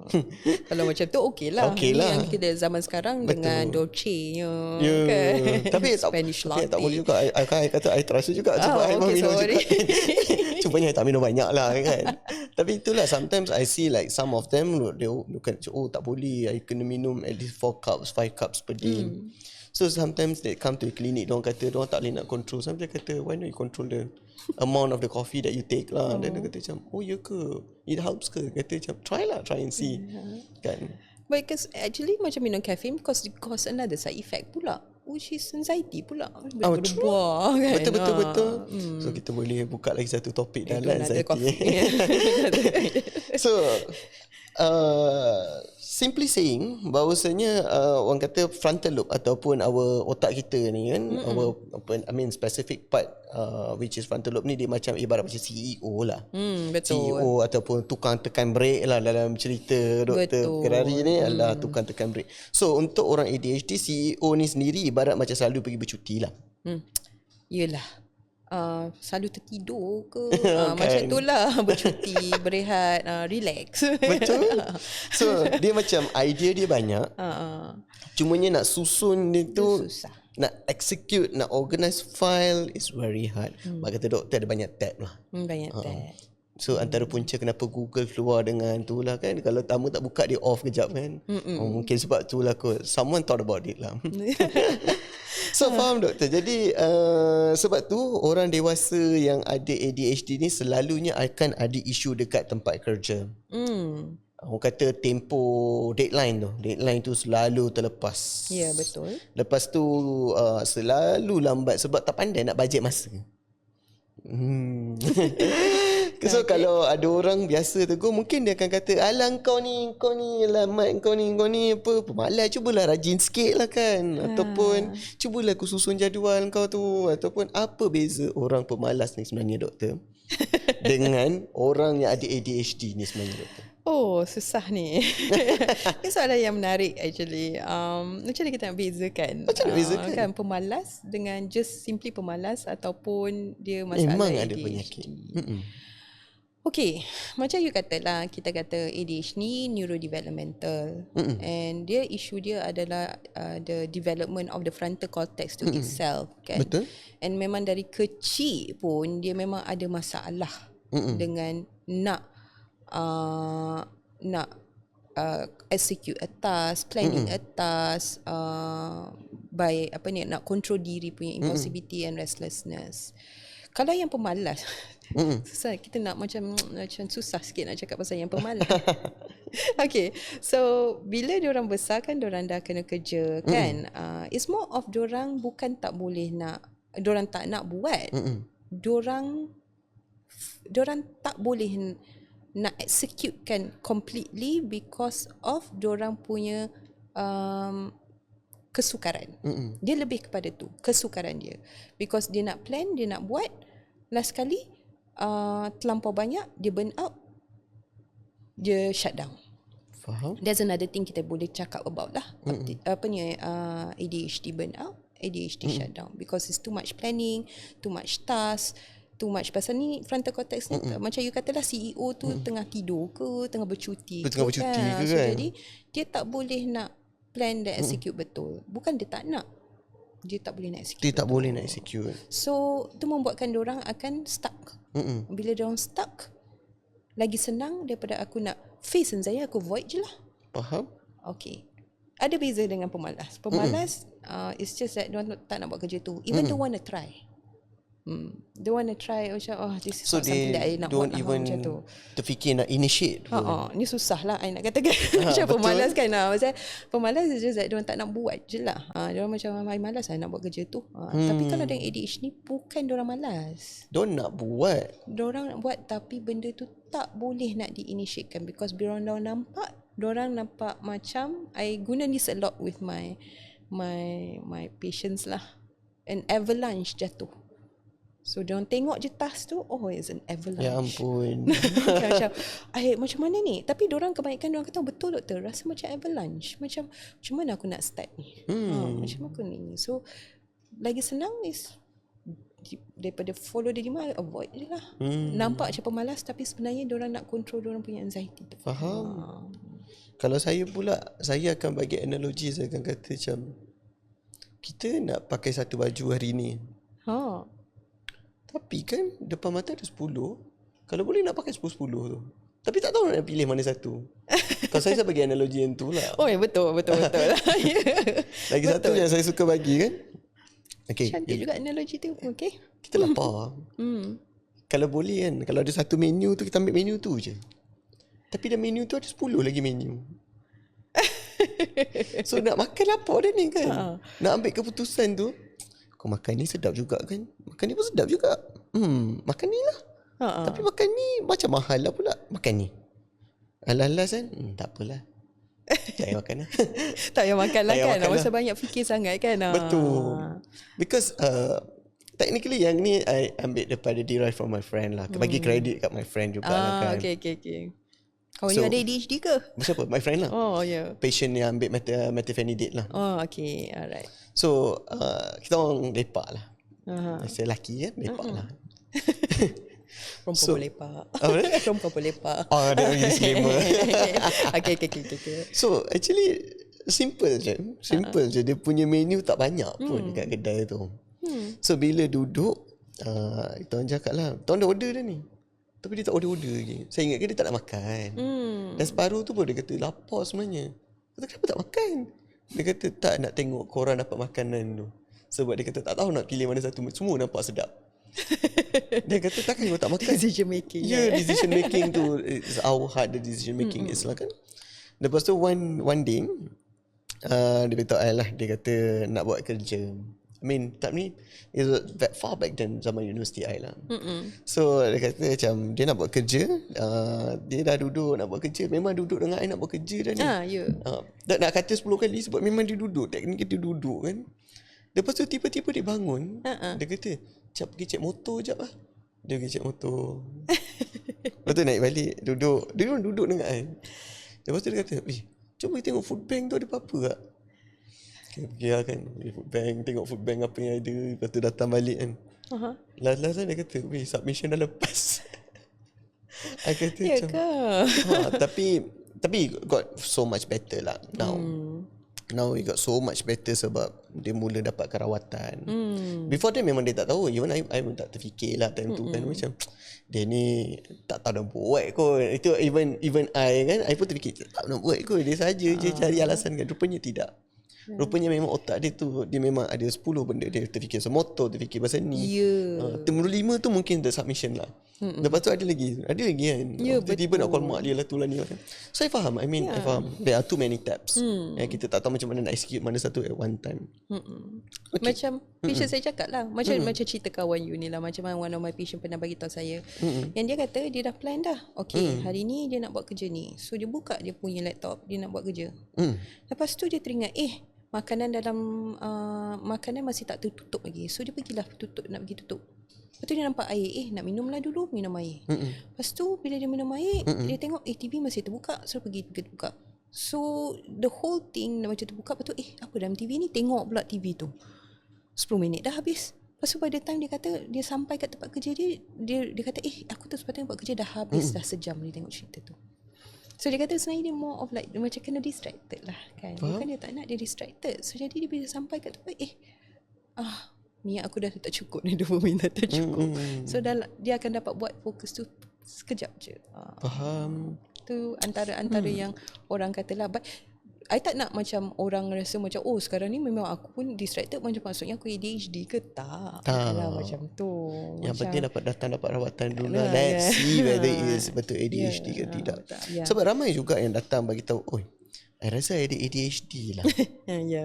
Kalau macam tu okey lah. Ni yang kita zaman sekarang betul. Dengan Dolce kan. Tapi Spanish latte. Tak boleh juga. I kata I terasa juga sebab I minum juga. Cumanya I tak minum banyak lah kan. Tapi itulah sometimes I see like some of them they bukan tak boleh, I kena minum at least 4 cups 5 cups per day. So sometimes they come to the clinic, diorang kata diorang tak boleh nak control. Sometimes dia kata why not you control the amount of the coffee that you take lah. Dan dia kata macam ya ke, it helps ke, kata macam try and see kan. But because actually macam minum caffeine cause another side effect pula, which is anxiety pula. True. Kan? Betul. So kita boleh buka lagi satu topik dalam anxiety. So simply saying bahawasanya orang kata frontal lobe ataupun our otak kita ni kan, our specific part which is frontal lobe ni dia macam ibarat macam CEO lah. Betul. CEO ataupun tukang tekan brake lah dalam cerita Dr. Ferrari ni adalah tukang tekan brake. So untuk orang ADHD, CEO ni sendiri ibarat macam selalu pergi bercuti lah. Yelah. selalu tertidur ke macam tu lah, bercuti, berehat, relax. Betul. So dia macam idea dia banyak. Cumanya nak susun dia tu susah. Nak execute, nak organize file is very hard. Mak kata doktor ada banyak tab lah. Banyak tab. So antara punca kenapa Google keluar dengan tu lah kan. Kalau tamu tak buka dia off kejap kan. Mungkin sebab tu lah kot. Someone thought about it lah. So faham doktor. Jadi sebab tu orang dewasa yang ada ADHD ni selalunya akan ada isu dekat tempat kerja. Orang kata tempoh deadline tu selalu terlepas. Ya, betul. Lepas tu selalu lambat sebab tak pandai nak bajet masa. So kalau ada orang biasa tegur, mungkin dia akan kata, alah kau ni lambat, kau ni apa, pemalas, cubalah rajin sikit lah kan. Ataupun cubalah aku susun jadual kau tu. Ataupun apa beza orang pemalas ni sebenarnya doktor dengan orang yang ada ADHD ni sebenarnya doktor? Oh, susah ni. Ini soalan yang menarik actually. Macam mana kita nak bezakan? Macam nak bezakan? Kan pemalas dengan just simply pemalas ataupun dia masalah memang ADHD. ada penyakit. Okay, macam you katalah, kita kata ADHD ni neurodevelopmental. And dia isu dia adalah the development of the frontal cortex to itself kan. Betul. And memang dari kecil pun dia memang ada masalah dengan nak execute a task, planning a task, by nak control diri punya impulsivity and restlessness. Kalau yang pemalas, susah kita nak macam susah sikit nak cakap pasal yang pemalas. Okay, so bila diorang besar kan diorang dah kena kerja kan. It's more of diorang bukan tak boleh nak, diorang tak nak buat. Diorang tak boleh nak execute kan completely because of diorang punya kesukaran. Dia lebih kepada tu, kesukaran dia. Because dia nak plan, dia nak buat, last kali terlampau banyak, dia burn out, dia shut down. Faham? There's another thing kita boleh cakap about lah. ADHD burn out, ADHD shut down. Because it's too much planning, too much task, too much. Pasal ni frontal cortex ni macam you katalah CEO tu tengah tidur ke, tengah bercuti Tengah bercuti ke So kan? jadi dia tak boleh nak plan dan execute betul. Bukan dia tak nak, dia tak boleh nak execute. Dia tak boleh nak execute. So tu membuatkan diorang akan stuck. Bila diorang stuck, lagi senang daripada aku nak face saya, aku void je lah. Faham? Okay, ada beza dengan pemalas. Pemalas it's just that diorang tak nak buat kerja tu, even don't want to try. They want to try macam this is So not something that I nak buat don't lah, even macam tu. terfikir nak initiate pun. Ni susah lah I nak katakan. Macam pemalas kan. Macam pemalas is just that diorang tak nak buat je lah. Diorang macam I malas I nak buat kerja tu. Tapi kalau dengan ADHD ni bukan diorang malas. Diorang nak buat. Diorang nak buat tapi benda tu tak boleh nak di-initiatekan. Because diorang nampak macam, I guna this a lot with my patients lah. An avalanche jatuh. So diorang tengok je task tu, it's an avalanche. Ya ampun. Macam mana ni? Tapi diorang kebanyakan diorang kata betul doktor, rasa macam avalanche. Macam mana aku nak start ni? Macam aku ni. So lagi senang is daripada follow dia dimana, avoid je lah. Nampak macam pemalas tapi sebenarnya diorang nak control diorang punya anxiety tu. Faham. Kalau saya pula, saya akan bagi analogi, saya akan kata macam kita nak pakai satu baju hari ni. Tapi kan depan mata ada 10. Kalau boleh nak pakai 10-10 tu. Tapi tak tahu nak pilih mana satu. Kalau saya bagi analogi yang tu lah. Betul. Lagi satu yang saya suka bagi kan. Okay. Cantik juga analogi tu. Okay. Kita lapar. Kalau boleh kan, kalau ada satu menu tu, kita ambil menu tu je. Tapi dalam menu tu ada 10 lagi menu. So nak makan lapar dah ni kan. Nak ambil keputusan tu, kau makan ni sedap juga kan, makan ni pun sedap juga, makan ni lah. Tapi makan ni macam mahal lah pula, makan ni alas-alas kan, tak apalah, tak payah makan lah. Tak payah makan lah kan, masa banyak fikir sangat kan. Betul. Because technically yang ni I ambil daripada derive from my friend lah, bagi kredit kat my friend juga lah kan. Okay. Kawan you ada ADHD ke? Siapa? My friend lah. Patient yang ambil methylphenidate lah. Okay, alright. So kita orang lepak lah. Biasa lelaki kan lepak lah. Perempuan boleh pak. Apa? Perempuan boleh pak. Oh, ada lagi disclaimer. Okay. So actually simple je. Dia punya menu tak banyak pun dekat kedai tu. So bila duduk tuan cakap lah, tuan dah order dah ni, tapi dia tak order lagi. Saya ingat dia tak nak makan. Dan separuh tu pun dia kata lapar sebenarnya. Kata kenapa tak makan? Dia kata tak nak tengok korang dapat makanan tu. Sebab dia kata tak tahu nak pilih mana satu, semua nampak sedap. Dia kata takkan kau tak makan. Decision making. Decision making tu is how hard the decision making is lah kan. Lepas tu one day dia beritahu I lah, dia kata nak buat kerja. I mean tak ni, it was far back then zaman universiti I lah. So dia kata macam dia nak buat kerja, dia dah duduk nak buat kerja. Memang duduk dengan I nak buat kerja dah ni. Tak nak kata 10 kali sebab memang dia duduk, teknik dia duduk kan. Lepas tu tiba-tiba dia bangun. Dia kata Cak pergi cek motor jap lah. Dia pergi cek motor. Lepas tu naik balik, duduk. Dia orang duduk dengan I. Lepas tu dia kata, cuba tengok food bank tu ada apa-apa tak? Pergi lah kan, food bank, tengok food bank apa yang ada. Lepas tu datang balik kan. Last dia kata, submission dah lepas. I kata macam tapi got so much better lah now. Now we got so much better sebab dia mula dapat kerawatan. Before that memang dia tak tahu. Even I pun tak terfikir lah time tu kan. Macam dia ni tak tahu nak buat kot. Itu even I kan, I pun terfikir tak nak buat kot. Dia saja je cari alasan kan. Rupanya tidak. Rupanya memang otak dia tu, dia memang ada 10 benda. Dia terfikir pasal motor, terfikir pasal ni. Nombor 5 tu mungkin the submission lah. Lepas tu ada lagi kan. Tiba-tiba nak call mak dia lah tu lah ni kan. So I faham. I faham. There are too many tabs. Kita tak tahu macam mana nak execute mana satu at one time. Okay. Macam patient saya cakap lah, macam cerita kawan you ni lah. Macam one of my patient pernah bagi tahu saya, yang dia kata dia dah plan dah. Okay, hari ni dia nak buat kerja ni. So dia buka dia punya laptop, dia nak buat kerja. Lepas tu dia teringat makanan dalam makanan masih tak tertutup lagi. So dia pergilah nak pergi tutup. Lepas tu dia nampak air. Nak minum lah dulu, minum air. Lepas tu bila dia minum air, dia tengok TV masih terbuka. So pergi buka. So the whole thing macam terbuka. Lepas tu apa dalam TV ni? Tengok pula TV tu 10 minit dah habis. Lepas tu by the time dia kata dia sampai kat tempat kerja dia kata aku tu sepatutnya buat kerja dah habis. Dah sejam dia tengok cerita tu. So dia kata sebenarnya dia more of like macam kena distracted lah kan. Bukan dia tak nak, dia distracted. So jadi dia bila sampai kat tempat minyak aku dah tak cukup ni, 20 minit tak cukup. So dia akan dapat buat fokus tu sekejap je. Faham. Tu antara yang orang katalah. But I tak nak macam orang rasa macam sekarang ni memang aku pun distracted, macam maksudnya aku ADHD ke tak. Bukanlah macam tu. Yang penting dapat rawatan dulu lah. Let's see whether it is betul ADHD ke tidak. Sebab ramai juga yang datang bagi tahu, I rasa ada ADHD lah.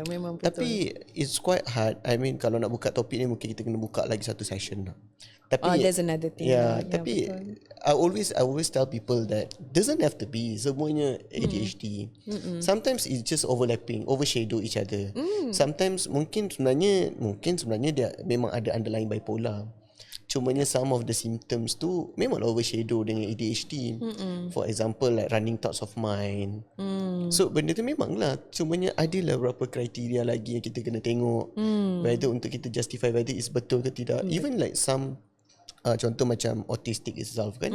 Memang betul. Tapi it's quite hard. I mean kalau nak buka topik ni mungkin kita kena buka lagi satu session lah. Tapi that's another thing. Tapi I always tell people that doesn't have to be semuanya ADHD. Sometimes it's just overshadow each other. Sometimes mungkin sebenarnya dia memang ada underlying bipolar. Cumanya some of the symptoms tu memang overshadow dengan ADHD. For example like running thoughts of mind. So benda tu memanglah, cumanya adalah beberapa kriteria lagi yang kita kena tengok whether untuk kita justify whether it's betul ke tidak. Even like some contoh macam autistic itself kan,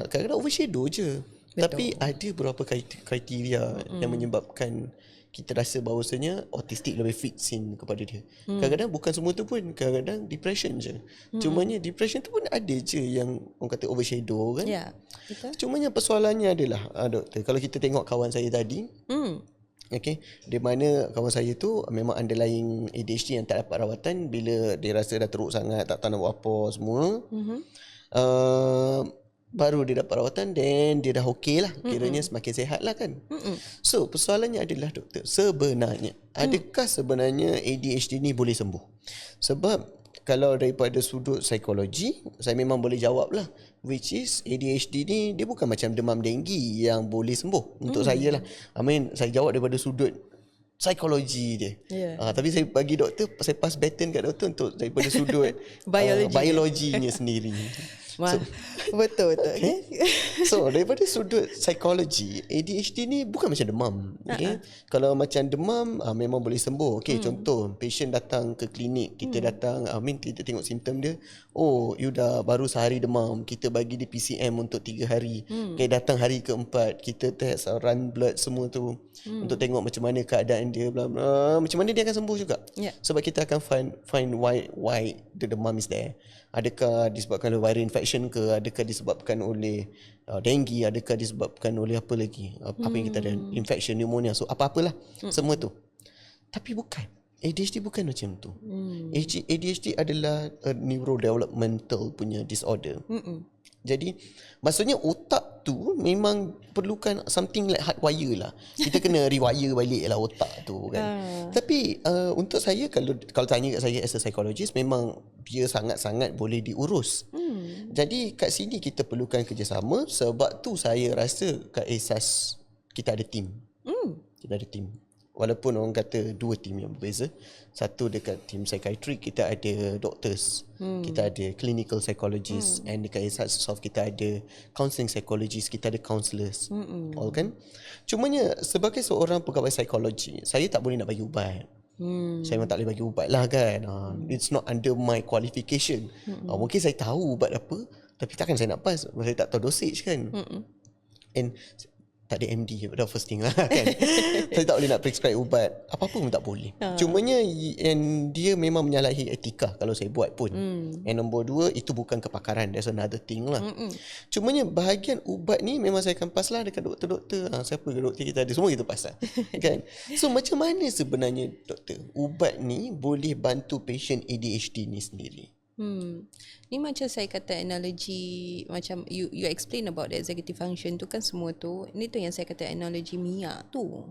kadang-kadang overshadow je. Betul. Tapi ada beberapa kriteria yang menyebabkan kita rasa bahawasanya autistic lebih fit scene kepada dia. Kadang-kadang bukan semua tu pun, kadang-kadang depression je. Cumanya depression tu pun ada je yang orang kata overshadow kan. Betul. Cumanya persoalannya adalah doktor, kalau kita tengok kawan saya tadi, di mana kawan saya tu memang underlying ADHD yang tak dapat rawatan. Bila dia rasa dah teruk sangat, tak tahu nak buat apa semua, baru dia dapat rawatan, then dia dah okey lah, kiranya semakin sihat lah kan. So persoalannya adalah doktor, sebenarnya adakah sebenarnya ADHD ni boleh sembuh? Sebab kalau daripada sudut psikologi, saya memang boleh jawab lah, which is ADHD ni dia bukan macam demam denggi yang boleh sembuh. Untuk saya lah, saya jawab daripada sudut psikologi dia. Tapi saya bagi doktor, saya pass baton kat doktor untuk daripada sudut biologinya sendiri. So, betul. Okay. So daripada sudut psikologi, ADHD ni bukan macam demam. Okay? Kalau macam demam memang boleh sembuh. Okay, contoh patient datang ke klinik, kita datang, kita tengok simptom dia. Oh, you dah baru sehari demam, kita bagi dia PCM untuk 3 hari. Okay, datang hari keempat, kita test run blood semua tu untuk tengok macam mana keadaan dia, bla bla. Macam mana dia akan sembuh juga. Sebab kita akan find why the demam is there. Adakah disebabkan oleh viral infection ke, adakah disebabkan oleh dengue, adakah disebabkan oleh apa lagi, apa yang kita ada, infection, pneumonia, so apa-apalah semua tu. Tapi bukan, ADHD bukan macam tu. ADHD adalah a neurodevelopmental punya disorder. Jadi maksudnya otak tu memang perlukan something like hardwire lah. Kita kena rewire balik lah otak tu kan. Tapi untuk saya, kalau tanya kat saya as a psychologist, memang dia sangat-sangat boleh diurus. Jadi kat sini kita perlukan kerjasama. Sebab tu saya rasa kat ASAS kita ada team. Kita ada team. Walaupun orang kata 2 team yang berbeza. Satu dekat team psychiatric, kita ada doctors, kita ada clinical psychologist, and dekat ASAS Soft kita ada counselling psychologist, kita ada counsellors. All kan. Cumanya sebagai seorang pegawai psikologi, saya tak boleh nak bagi ubat. Saya memang tak boleh bagi ubat lah kan. It's not under my qualification. Mungkin saya tahu ubat apa, tapi takkan saya nak pass, saya tak tahu dosage kan. And tak ada MD, dah first thing lah kan. Saya tak boleh nak prescribe ubat, apa-apa pun tak boleh. Cumanya dia memang menyalahi etika kalau saya buat pun. And nombor 2, itu bukan kepakaran, that's another thing lah. Cumanya bahagian ubat ni memang saya akan pass lah dekat doktor-doktor. Siapa ke doktor kita ada, semua kita pass lah kan. So macam mana sebenarnya doktor, ubat ni boleh bantu patient ADHD ni sendiri? Ni macam saya kata analogi, macam you explain about the executive function tu kan, semua tu ni tu yang saya kata analogi minyak tu.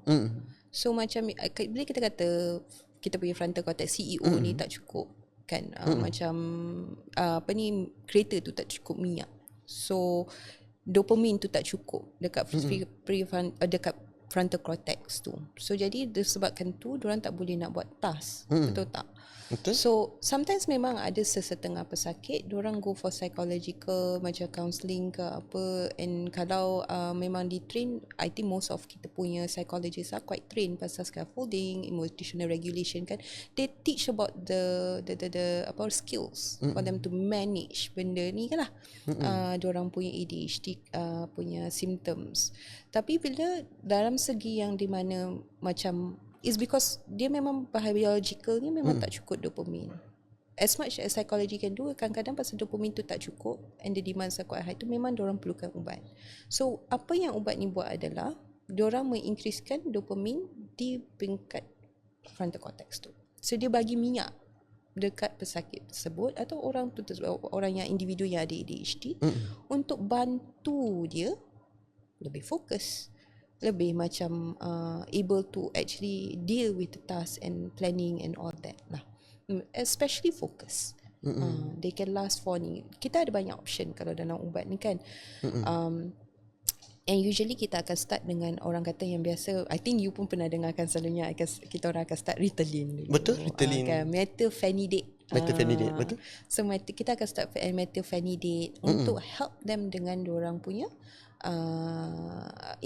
So macam bila kita kata kita punya frontal cortex, CEO ni tak cukup kan, macam apa ni, kereta tu tak cukup minyak, so dopamine tu tak cukup dekat dekat frontal cortex tu. So jadi disebabkan tu diorang tak boleh nak buat task. Betul tak? Betul. So sometimes memang ada sesetengah pesakit diorang go for psychological macam counselling ke apa, and kalau memang di train, I think most of kita punya psychologists are quite trained pasal scaffolding, emotional regulation kan. They teach about the about skills for them to manage benda ni kan lah. Diorang punya ADHD punya symptoms. Tapi bila dalam segi yang di mana macam is because dia memang biological ni memang tak cukup dopamine. As much as psychology can do, kadang-kadang pasal dopamine tu tak cukup and the demands are quite high, tu memang diorang perlukan ubat. So apa yang ubat ni buat adalah diorang mengincreasekan dopamine di peringkat frontal cortex tu. So dia bagi minyak dekat pesakit tersebut atau orang tu, orang yang individu yang ada ADHD, untuk bantu dia lebih fokus, lebih macam able to actually deal with the task and planning and all that lah. Especially focus. They can last for ni. Kita ada banyak option kalau dalam ubat ni kan. And usually kita akan start dengan orang kata yang biasa, I think you pun pernah dengarkan selalunya, kita orang akan start Ritalin dulu. Betul, Ritalin. Kan, methylphenidate. Methylphenidate, betul. So kita akan start methylphenidate untuk help them dengan diorang punya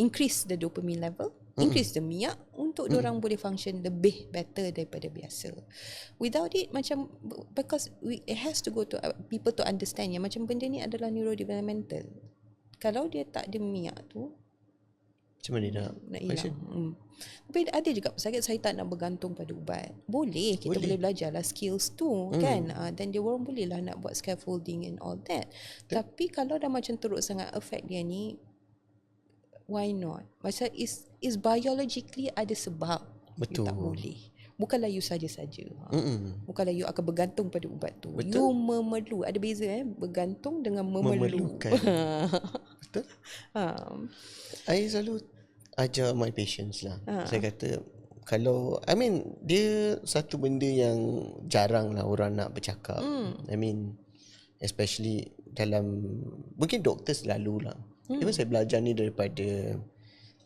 increase the dopamine level, increase the minyak untuk diorang boleh function lebih better daripada biasa. Without it, macam, because it has to go to people to understand yang macam benda ni adalah neurodevelopmental. Kalau dia tak ada minyak tu, macam mana nak hilang. Tapi ada juga pesakit, saya tak nak bergantung pada ubat. Boleh, kita boleh belajar lah skills tu kan. Dan dia orang boleh lah nak buat scaffolding and all that. Tapi kalau dah macam teruk sangat affect dia ni, why not? Macam is biologically ada sebab. Betul. You tak boleh. Bukanlah you saja-saja. Bukanlah you akan bergantung pada ubat tu. Betul. You memerlu. Ada beza bergantung dengan memerlu. Memerlukan. Betul. I selalu ajar my patients lah. Saya kata, kalau dia satu benda yang jarang lah orang nak bercakap. Especially dalam, mungkin doktor selalu lah. Even saya belajar ni daripada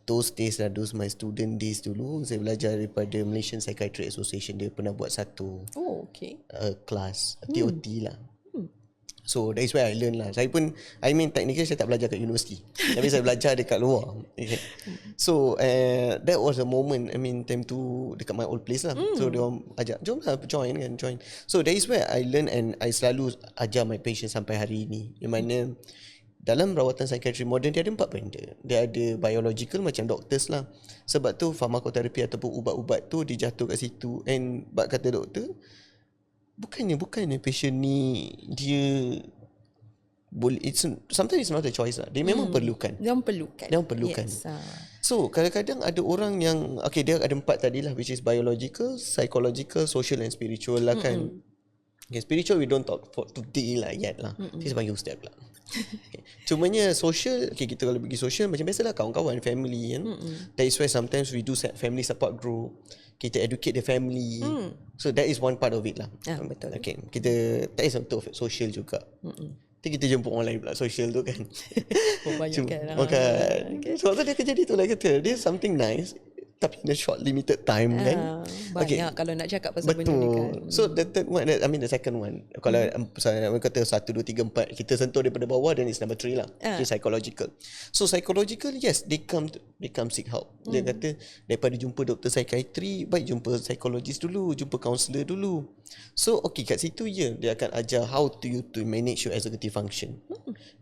those days lah, those my student days dulu. Saya belajar daripada Malaysian Psychiatric Association. Dia pernah buat satu kelas TOT lah. So that is where I learn lah. Saya pun, I mean technically saya tak belajar kat universiti, tapi saya belajar dekat luar. Okay. So that was a moment, I mean time tu dekat my old place lah. So dia orang ajak, jom lah join. So that is where I learn, and I selalu ajar my patient sampai hari ini. Yang mana dalam rawatan psikiatri moden dia ada 4 benda. Dia ada biological macam doctors lah. Sebab tu farmakoterapi ataupun ubat-ubat tu dijatuh kat situ. And bak kata doktor, bukannya patient ni dia boleh, sometimes it's not a choice lah. Dia memang perlukan. Dia perlukan. Yes. So kadang-kadang ada orang yang okay, dia ada 4 tadi lah, which is biological, psychological, social and spiritual lah kan. Okay, spiritual we don't talk for today lah yet lah. Kita panggil ustaz pula. Okay. Cumanya social, okay, kita kalau pergi social macam biasalah, kawan-kawan, family kan. That is why sometimes we do family support group. Kita educate the family. So that is one part of it lah. Betul. Okay, kita that is untuk social juga. Nanti kita jemput orang lain pula social tu kan. Banyak kan. Okay. So dia kejadian tu lah kata, dia something nice tapi in a short limited time kan. Banyak kalau nak cakap pasal benda ni kan. So the third one, I mean the second one, kalau saya kata 1, 2, 3, 4 kita sentuh daripada bawah, then it's number 3 lah. So psychological. So psychological, yes, they come seek help. Dia kata daripada jumpa doktor psikiatri, baik jumpa psikologis dulu, jumpa counselor dulu. So okay, kat situ dia akan ajar how to manage your executive function.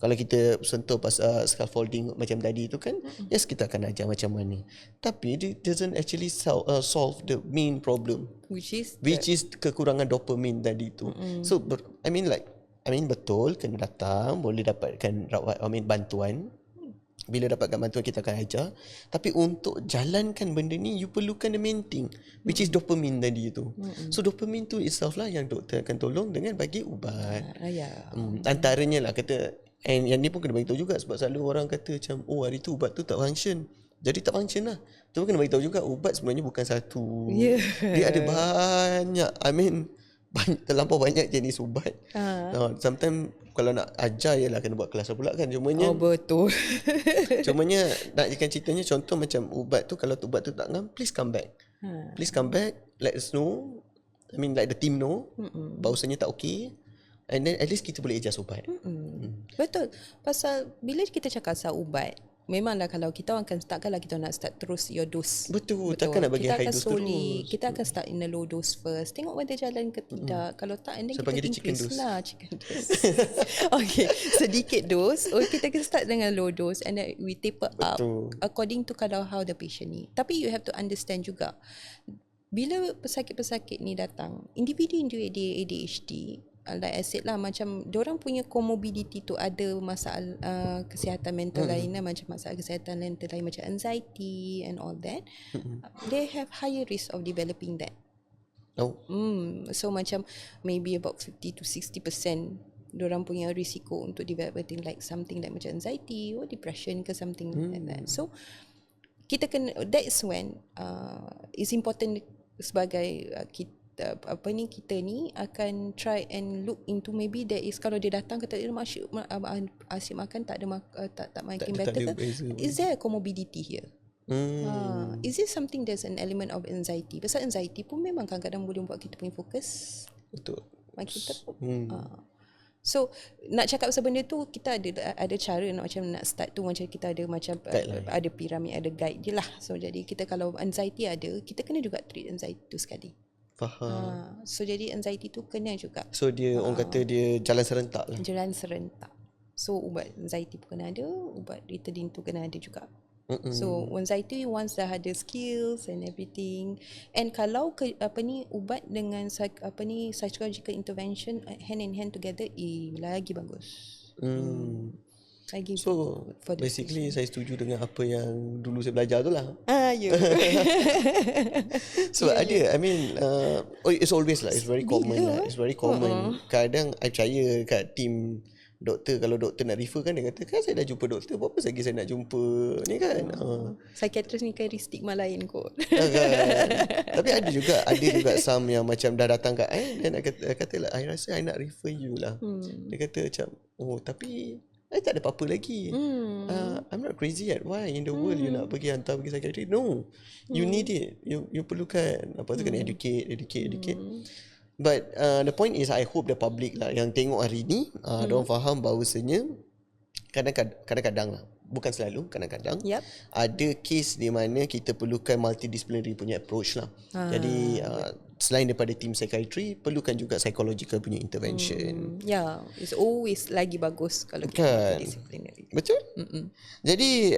Kalau kita sentuh pasal scaffolding macam tadi tu kan, yes, kita akan ajar macam mana. Tapi it doesn't actually solve the main problem, which is kekurangan dopamine tadi tu. So I mean betul kena datang, boleh dapatkan bantuan. Bila dapatkan bantuan kita akan ajar. Tapi untuk jalankan benda ni, you perlukan the main thing, which is dopamine tadi tu. So dopamine tu itself lah yang doktor akan tolong dengan bagi ubat. Antaranya lah kata, and yang ni pun kena beritahu juga, sebab selalu orang kata macam, oh hari tu ubat tu tak function, jadi tak function lah. Tu kena beritahu juga, ubat sebenarnya bukan satu. Dia ada banyak, terlampau banyak jenis ubat. Sometimes kalau nak ajar ialah kena buat kelas pula kan. Cumanya betul. Cumanya nak ikan ceritanya, contoh macam ubat tu, kalau ubat tu tak ngam, please come back. Please come back, let us know. I mean let the team know bahawasanya tak okay. And then at least kita boleh adjust ubat. Betul. Pasal bila kita cakap pasal ubat, memanglah kalau kita akan start, kalau kita nak start terus your dose. Betul. Takkan nak bagi high dose terus. Kita akan start in a low dose first. Tengok whether jalan ke tidak. Kalau tak, and then kita increase lah chicken dose. Okay, sedikit dose. Kita akan start dengan low dose and then we taper up according to kalau how the patient ni. Tapi you have to understand juga, bila pesakit-pesakit ni datang, individu ADHD, like I said lah, macam diorang punya comorbidity tu ada masalah kesihatan mental lain lah, macam masalah kesihatan mental lain macam anxiety and all that. They have higher risk of developing that. So macam maybe about 50 to 60% diorang punya risiko untuk developing like something like macam anxiety or depression ke something like that. So kita kena, that's when it's important sebagai kita ni akan try and look into, maybe there is, kalau dia datang kata dia asyik makan, tak ada tak makin better, is there a comorbidity here? Is it something there's an element of anxiety? Pasal anxiety pun memang kadang-kadang boleh buat kita punya fokus makin teruk. So nak cakap pasal benda tu, kita ada cara macam nak start tu, macam kita ada macam ada piramid, ada guide je lah. So jadi kita kalau anxiety ada, kita kena juga treat anxiety tu sekali. Faham. So jadi anxiety tu kena juga. So dia orang kata dia jalan serentak lah. Jalan serentak. So ubat anxiety pun kena ada, ubat Ritalin tu kena ada juga. So anxiety once dah ada skills and everything, and kalau ubat dengan psychological intervention hand in hand together, lagi bagus. Lagi so basically saya setuju dengan apa yang dulu saya belajar tu lah. So ada, I mean it's always lah, it's very common lah, it's very common. Kadang I percaya kat team doktor, kalau doktor nak refer kan, dia kata kan saya dah jumpa doktor, berapa lagi saya nak jumpa ni kan. Psikiatris ni carry stigma lain kot. Tapi ada juga some yang macam dah datang kat dan kata lah, I rasa I nak refer you lah. Dia kata macam, oh tapi I tak ada apa-apa lagi. I'm not crazy yet. Why in the world you nak pergi hantar pergi psychiatrist? No, you need it. You perlukan. Apa tu kena educate. But the point is, I hope the public lah yang tengok hari ni, diorang faham bahawasanya kadang-kadang lah, bukan selalu, kadang-kadang ada kes di mana kita perlukan multidisciplinary punya approach lah. Jadi selain daripada team psychiatry, perlukan juga psychological punya intervention. It's always lagi bagus kalau kita multidisciplinary. Betul? Jadi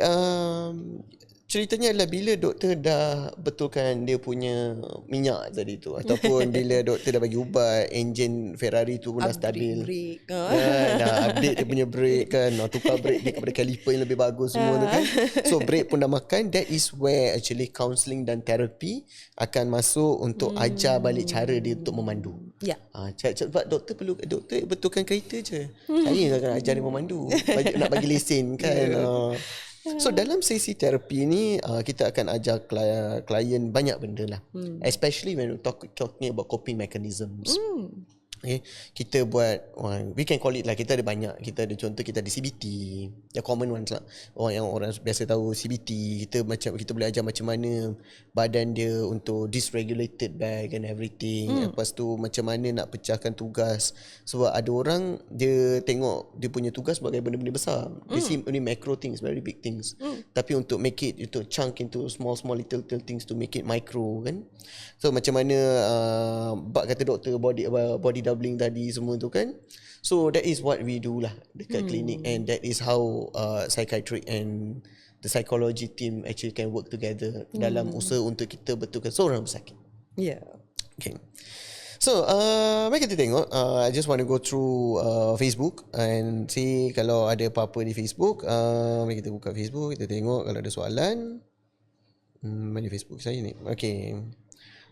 ceritanya adalah bila doktor dah betulkan dia punya minyak tadi tu, ataupun bila doktor dah bagi ubat, enjin Ferrari tu pun dah stabil, dah update dia punya brake kan, tukar brake dia kepada caliper yang lebih bagus semua tu kan. So brake pun dah makan. That is where actually counselling dan therapy akan masuk untuk ajar balik cara dia untuk memandu. Sebab doktor betulkan kereta je, saya akan ajar dia memandu, nak bagi lesen kan. So dalam sesi terapi ni kita akan ajar klien banyak benda lah, especially when we talking about coping mechanisms. Okay. Kita buat, we can call it lah, kita ada banyak. Kita ada contoh, kita ada CBT, yang common ones lah, orang biasa tahu CBT. Kita boleh ajar macam mana badan dia untuk dysregulated back and everything. Lepas tu macam mana nak pecahkan tugas. Sebab ada orang dia tengok dia punya tugas sebagai benda-benda besar. They see only macro things, very big things. Tapi untuk make it, itu chunk into small little things to make it micro kan. So macam mana bak kata doktor body doubling tadi semua tu kan. So that is what we do lah dekat klinik, and that is how psychiatric and the psychology team actually can work together dalam usaha untuk kita betulkan seorang pesakit. Okay. So mari kita tengok, I just want to go through Facebook and see kalau ada apa-apa di Facebook. Mari kita buka Facebook, kita tengok kalau ada soalan. Mana Facebook saya ni? Okay.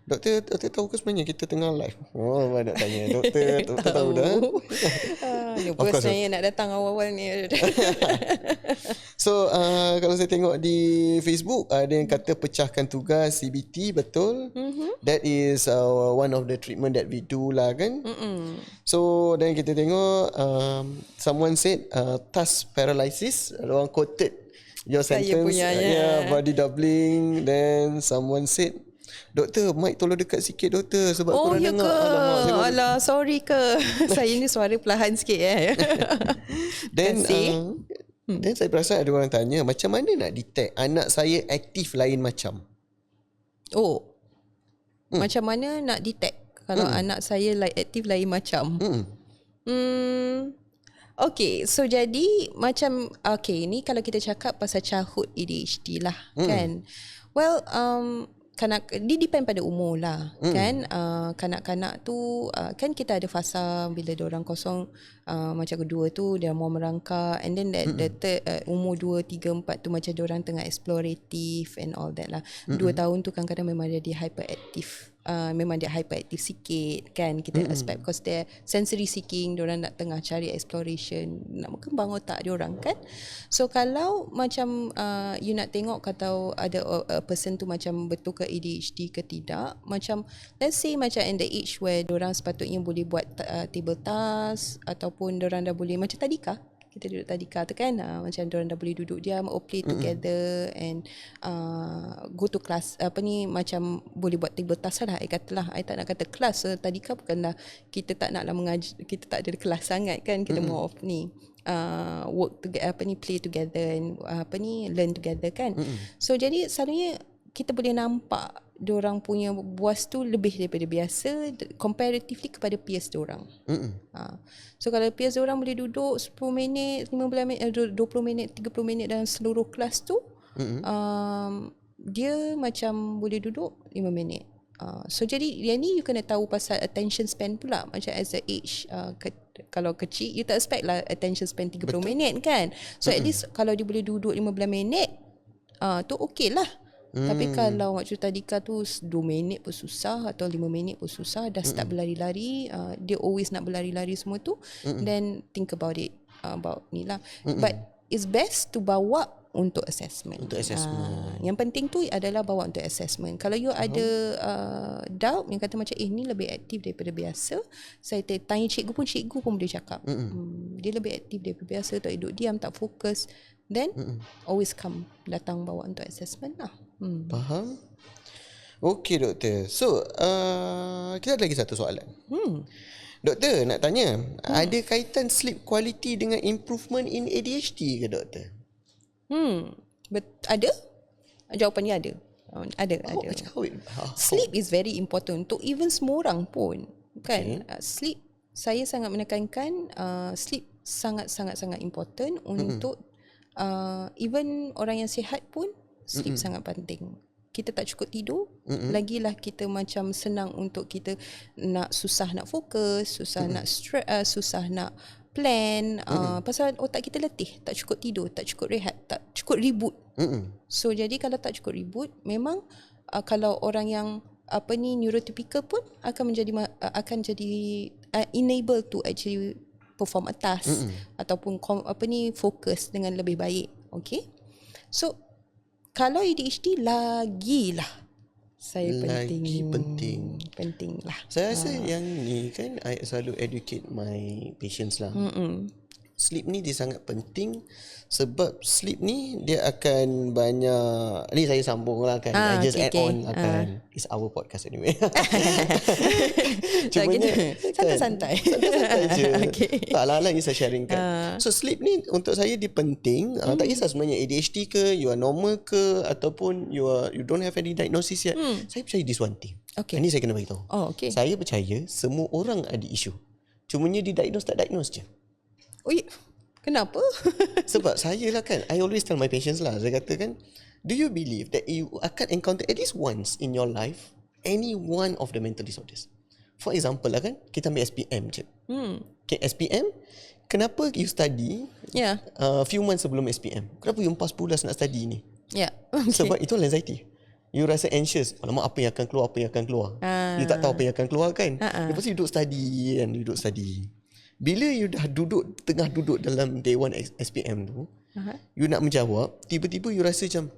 Doktor tahu ke sebenarnya kita tengah live? Nak tanya. Doktor tahu dah. Bos saya nak datang awal-awal ni. So kalau saya tengok di Facebook, ada yang kata pecahkan tugas CBT, betul. That is one of the treatment that we do lah kan. So dan kita tengok someone said task paralysis. Orang quoted your sentence, body doubling. Then someone said, doktor, mic tolong dekat sikit doktor sebab korang dengar. Alah, sorry ke. Saya ni suara perlahan sikit Then saya perasan ada orang tanya, macam mana nak detect anak saya aktif lain macam? Macam mana nak detect kalau anak saya aktif lain macam? Okay, so jadi macam, ni kalau kita cakap pasal childhood ADHD lah kan. Well, dia depend pada umur lah kan. Kanak-kanak tu kan kita ada fasa bila diorang kosong, macam kedua tu dia mau merangkak, and then the third, umur 2, 3, 4 tu macam diorang tengah explorative and all that lah. 2 tahun tu kadang-kadang memang dia hyperactive. Memang dia hyperactive sikit kan, kita expect because they're sensory seeking, diorang nak tengah cari exploration, nak kembang otak diorang kan. So kalau macam you nak tengok kata ada a person tu macam betul ke ADHD ke tidak, macam let's say macam in the age where diorang sepatutnya boleh buat table task, ataupun diorang dah boleh macam tadika, kita duduk tadika tu kan, macam diorang dah boleh duduk diam or play together and go to class, macam boleh buat table task lah. I katalah, I tak nak kata kelas, tadika bukanlah kita tak naklah mengajar, kita tak ada kelas sangat kan, kita more of ni work together, play together and learn together kan. So jadi selalunya kita boleh nampak diorang punya buas tu lebih daripada biasa comparatively kepada peers diorang. So kalau peers diorang boleh duduk 10 minit, 15 minit, 20 minit, 30 minit dalam seluruh kelas tu, dia macam boleh duduk 5 minit. So jadi yang ni you kena tahu pasal attention span pula. Macam as a age, kalau kecil you tak expect lah attention span 30 minit kan. So at least kalau dia boleh duduk 15 minit, tu okey lah. Tapi kalau macam tadika tu 2 minit pun susah, atau 5 minit pun susah, dah start berlari-lari, dia always nak berlari-lari semua tu, then think about it, about ni lah. But it's best to bawa untuk assessment. Yang penting tu adalah bawa untuk assessment. Kalau you ada doubt yang kata macam ni lebih aktif daripada biasa, saya tanya cikgu pun boleh cakap dia lebih aktif daripada biasa, tak duduk diam, tak fokus, then always datang bawa untuk assessment lah. Faham? Okey doktor. So, kita ada lagi satu soalan. Doktor, nak tanya, ada kaitan sleep quality dengan improvement in ADHD ke doktor? Ada? Jawapannya ada. Ada. Sleep is very important untuk even semua orang pun. Kan? Sleep, saya sangat menekankan sleep sangat-sangat important untuk even orang yang sihat pun sleep sangat penting. Kita tak cukup tidur, lagilah kita macam senang untuk kita susah nak fokus, susah nak susah nak plan, pasal otak kita letih, tak cukup tidur, tak cukup rehat, tak cukup reboot. So jadi kalau tak cukup reboot, memang kalau orang yang neurotypical pun akan jadi enable to actually perform a task ataupun fokus dengan lebih baik. Okay, so kalau ADHD lagilah penting lah. Saya rasa yang ni kan, I selalu educate my patients lah. Sleep ni dia sangat penting sebab sleep ni dia akan banyak, ni saya sambung lah kan, I just add on lah kan. It's our podcast anyway. Cumanya santai-santai je. Tak lah ni saya sharing kan. So sleep ni untuk saya dia penting. Tak kisah sebenarnya ADHD ke, you are normal ke, ataupun you don't have any diagnosis yet. Saya percaya this one thing. Ini saya kena beritahu. Saya percaya semua orang ada isu. Cumanya didiagnose tak diagnose je. Kenapa? Sebab saya lah kan, I always tell my patients lah, saya kata kan, do you believe that you akan encounter at least once in your life any one of the mental disorders? For example lah kan, kita ambil SPM je. Okay, SPM, kenapa you study few months sebelum SPM? Kenapa you empas pulas nak study ni? Sebab itu anxiety. You rasa anxious, alamak apa yang akan keluar, you tak tahu apa yang akan keluar kan. Lepas tu you duduk study. Bila you dah tengah duduk dalam day 1 SPM tu, you nak menjawab, tiba-tiba you rasa macam,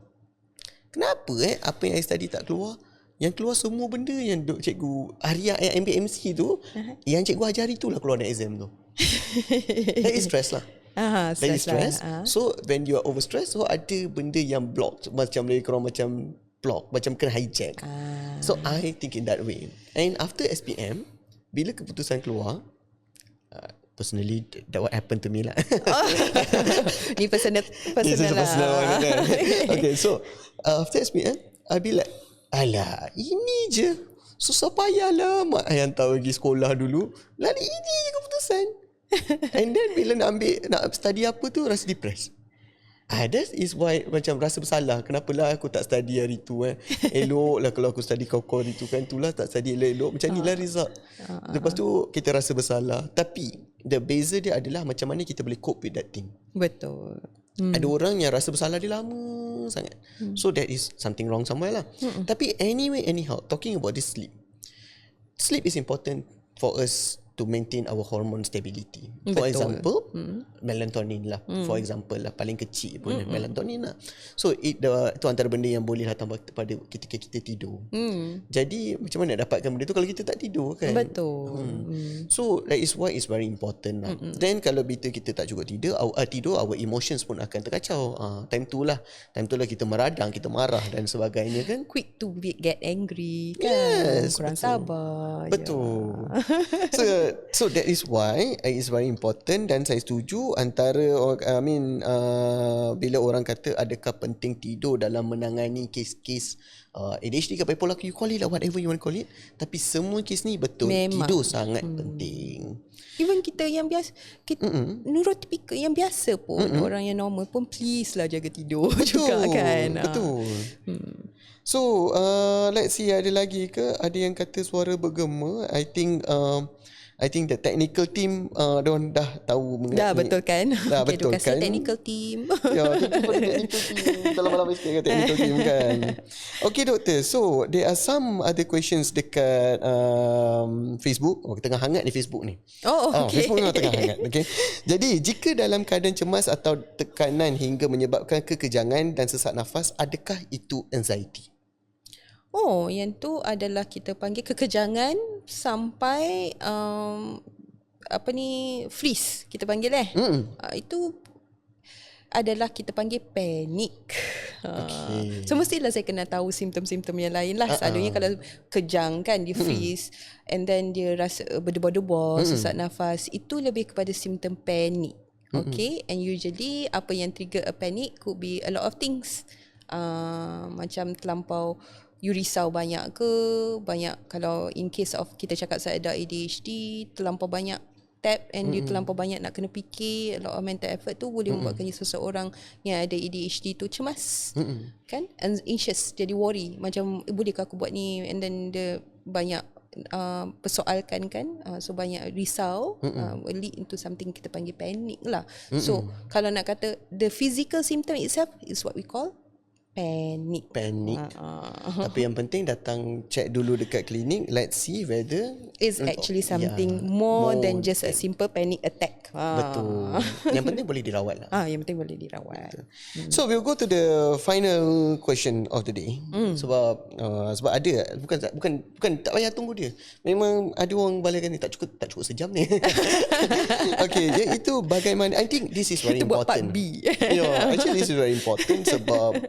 kenapa apa yang I study tak keluar? Yang keluar semua benda yang cikgu hari yang ambil MC tu, yang cikgu ajar hari tu lah keluar dalam exam tu. That is stress lah. That is stress. So when you are overstressed, so ada benda yang block, macam lebih kurang macam block, macam kena hijack. So I think in that way. And after SPM, bila keputusan keluar, personally that what happened to me lah. Ni personal lah. Kan? Okay, so after SPM, I'll be like, alah, ini je. Susah payah lah mak hantar pergi sekolah dulu. Lah ini je keputusan. And then bila nak study apa tu, rasa depressed. That is why macam rasa bersalah. Kenapalah aku tak study hari tu elok lah kalau aku study kau hari tu kan. Itulah tak study elok. Macam ni lah result. Lepas tu kita rasa bersalah. Tapi the beza dia adalah macam mana kita boleh cope with that thing. Betul. Ada orang yang rasa bersalah dia lama sangat. So that is something wrong somewhere lah. Tapi anyway, anyhow, talking about this sleep. Sleep is important for us to maintain our hormone stability. For example, melatonin lah. For example lah, paling kecil pun melatonin lah. So itu antara benda yang boleh lah tambah pada ketika kita tidur. Jadi macam mana nak dapatkan benda tu kalau kita tak tidur kan? Betul. So that is why it's very important lah. Then kalau kita tak cukup tidur, our emotions pun akan terkacau. Time tu lah kita meradang, kita marah dan sebagainya kan. Quick to get angry kan. Yes, kurang sabar. Betul. So that is why it's very important, dan saya setuju antara bila orang kata adakah penting tidur dalam menangani kes-kes ADHD ke bipolar, you call it lah whatever you want to call it, tapi semua kes ni betul memang tidur sangat penting. Even kita yang biasa, neurotypical yang biasa pun, orang yang normal pun please lah jaga tidur juga kan. Betul. So let's see, ada lagi ke? Ada yang kata suara bergema. I think the technical team diorang dah tahu mengenai. Dah betul kan? Dah okay, betul kan? Technical team. Ya, itu pada technical team. Dalam malam sikit kan technical team kan. Okay doktor, so there are some other questions dekat Facebook. Tengah hangat ni Facebook ni. Okay. Facebook memang tengah hangat. Okay. Jadi jika dalam keadaan cemas atau tekanan hingga menyebabkan kekejangan dan sesak nafas, adakah itu anxiety? Yang tu adalah kita panggil kekejangan sampai freeze kita panggil. Itu adalah kita panggil panik. Okay. So mestilah saya kena tahu simptom-simptom yang lain lah. Selalunya kalau kejang kan, dia freeze and then dia rasa berdebar-debar, sesak nafas, itu lebih kepada simptom panik. Okay, and usually apa yang trigger a panic could be a lot of things. Macam terlampau you risau banyak ke, banyak kalau in case of kita cakap saya ada ADHD, terlampau banyak tab and you terlampau banyak nak kena fikir, a lot of mental effort tu boleh membuatkan seseorang yang ada ADHD tu cemas, kan, anxious, jadi worry, macam bolehkah aku buat ni, and then dia banyak persoalkan kan, so banyak risau, will lead into something kita panggil panic lah. So kalau nak kata the physical symptom itself is what we call panic. Tapi yang penting datang check dulu dekat klinik, let's see whether it's actually something more than just a simple panic attack. Betul. Yang penting boleh dirawat lah. Yang penting boleh dirawat. So we'll go to the final question of the day. Sebab ada, bukan tak payah tunggu dia. Memang ada orang balakan ni tak cukup sejam ni. Okay, iaitu bagaimana, I think this is very important. Itu buat part B. Actually this is very important sebab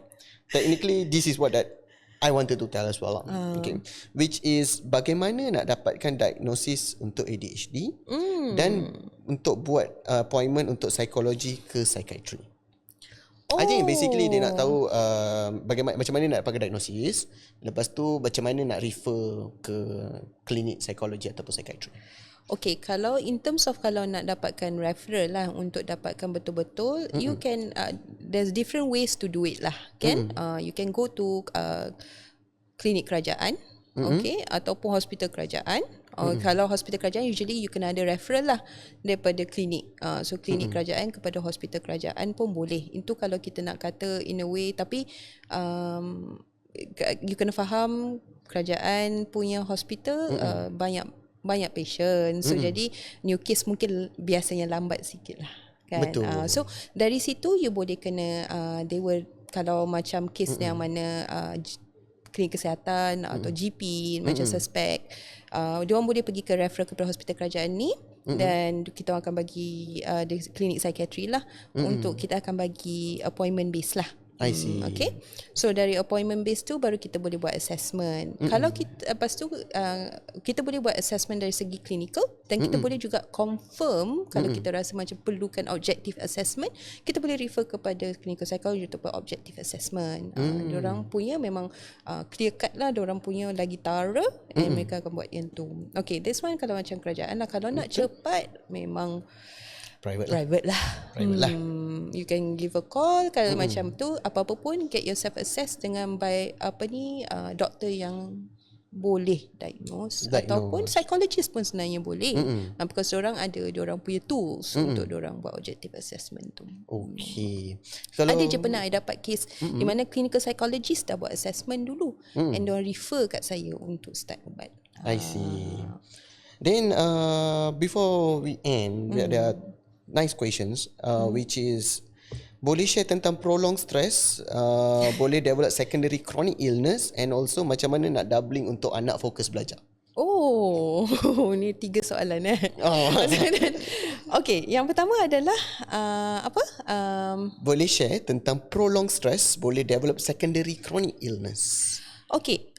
technically this is what that I wanted to tell as well. Okay. Which is bagaimana nak dapatkan diagnosis untuk ADHD dan untuk buat appointment untuk psikologi ke psychiatry. I think basically dia nak tahu bagaimana, macam mana nak dapatkan diagnosis, lepas tu macam mana nak refer ke klinik psikologi ataupun psychiatry. Okay, kalau in terms of kalau nak dapatkan referral lah untuk dapatkan betul-betul, you can there's different ways to do it lah, kan? You can go to klinik kerajaan, okay, ataupun hospital kerajaan. Kalau hospital kerajaan usually you kena ada referral lah daripada klinik. So klinik kerajaan kepada hospital kerajaan pun boleh. Itu kalau kita nak kata in a way, tapi you kena faham kerajaan punya hospital banyak patient, so jadi new case mungkin biasanya lambat sikit lah, kan. So dari situ you boleh kena they will, kalau macam case yang mana klinik kesihatan atau GP macam suspect, diorang boleh pergi ke referral kepada hospital kerajaan ni, dan kita akan bagi klinik psikiatri lah, untuk kita akan bagi appointment base lah. I see. Okay. So dari appointment base tu baru kita boleh buat assessment. Kalau kita lepas tu kita boleh buat assessment dari segi clinical, dan kita boleh juga confirm kalau kita rasa macam perlukan objective assessment, kita boleh refer kepada clinical psychologist untuk buat objective assessment. Diorang punya memang clear cut lah, diorang punya lagi thorough, and mereka akan buat yang tu. Okay, this one kalau macam kerajaan lah. Kalau nak cepat memang private lah. You can give a call kalau macam tu, apa-apa pun get yourself assessed dengan by doktor yang boleh diagnose. Ataupun psychologist pun sebenarnya boleh. Because diorang punya tools untuk diorang buat objective assessment tu. Okay. Ada je pernah I dapat case di mana clinical psychologist dah buat assessment dulu, and diorang refer kat saya untuk start ubat. I see. Then before we end, there are nice questions, which is boleh share tentang prolonged stress, boleh develop secondary chronic illness, and also macam mana nak doubling untuk anak fokus belajar. Ni 3 soalan Okay, yang pertama adalah boleh share tentang prolonged stress, boleh develop secondary chronic illness. Okay,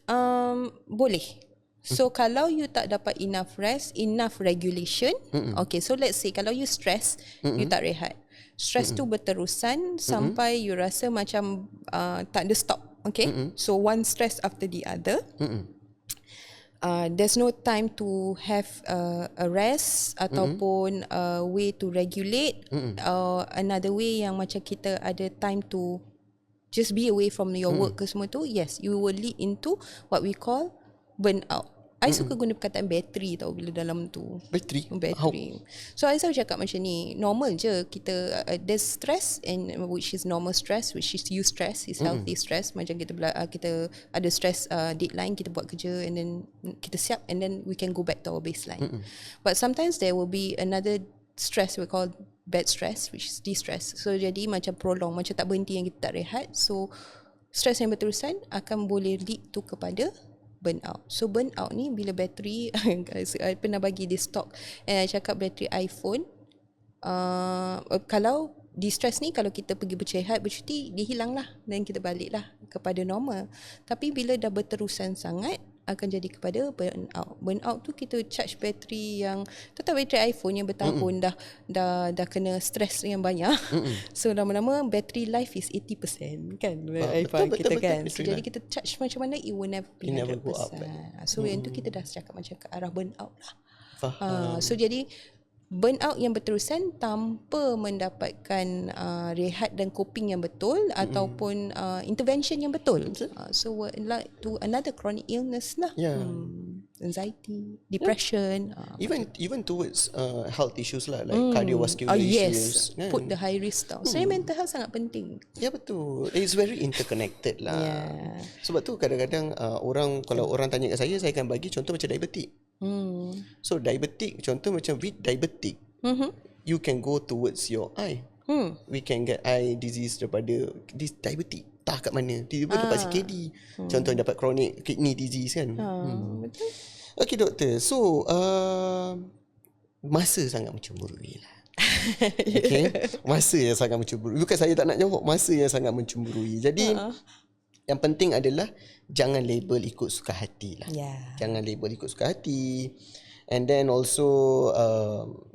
boleh. So kalau you tak dapat enough rest, enough regulation, okay, so let's say kalau you stress, you tak rehat. Stress tu berterusan sampai you rasa macam tak ada stop, okay? So one stress after the other. There's no time to have a rest ataupun a way to regulate, another way yang macam kita ada time to just be away from your work ke semua tu. Yes, you will lead into what we call burnout. I suka guna perkataan battery tau bila dalam tu. Battery? So I selalu cakap macam ni, normal je kita there's stress, and which is normal stress, which is eustress, is healthy stress. Macam kita ada stress deadline, kita buat kerja and then kita siap, and then we can go back to our baseline. But sometimes there will be another stress we call bad stress, which is distress. So jadi macam prolong, macam tak berhenti yang kita tak rehat. So stress yang berterusan akan boleh lead tu kepada burnout. So burnout ni bila bateri I pernah bagi di stock, and I cakap bateri iPhone kalau distress ni kalau kita pergi bersihat, bercuti, dia hilang lah dan kita balik lah kepada normal. Tapi bila dah berterusan sangat, akan jadi kepada burnout. Burnout tu kita charge bateri yang tahu bateri iPhone yang bertahun dah kena stress yang banyak. So lama-lama battery life is 80% kan iPhone kita kan. So jadi kita charge macam mana, it will never be 100%. So yang tu kita dah cakap macam ke arah burnout lah. So jadi burnout yang berterusan tanpa mendapatkan rehat dan coping yang betul ataupun intervention yang betul. So like to another chronic illness lah. Anxiety, depression. Even towards health issues lah, like cardiovascular issues. Yes, put the high risk tau. So mental health sangat penting. Ya betul. It's very interconnected lah. Sebab tu kadang-kadang kalau orang tanya kat saya akan bagi contoh macam diabetic. So diabetic, contoh macam with diabetic, you can go towards your eye. We can get eye disease daripada this diabetic. Tak kat mana, tiba-tiba dapat CKD. Contoh dapat chronic kidney disease kan. Betul. Okay doktor, so masa sangat mencemburui lah. Okay, masa yang sangat mencemburui. Bukan saya tak nak jawab, masa yang sangat mencemburui. Jadi yang penting adalah jangan label ikut suka hati lah. Jangan label ikut suka hati. And then also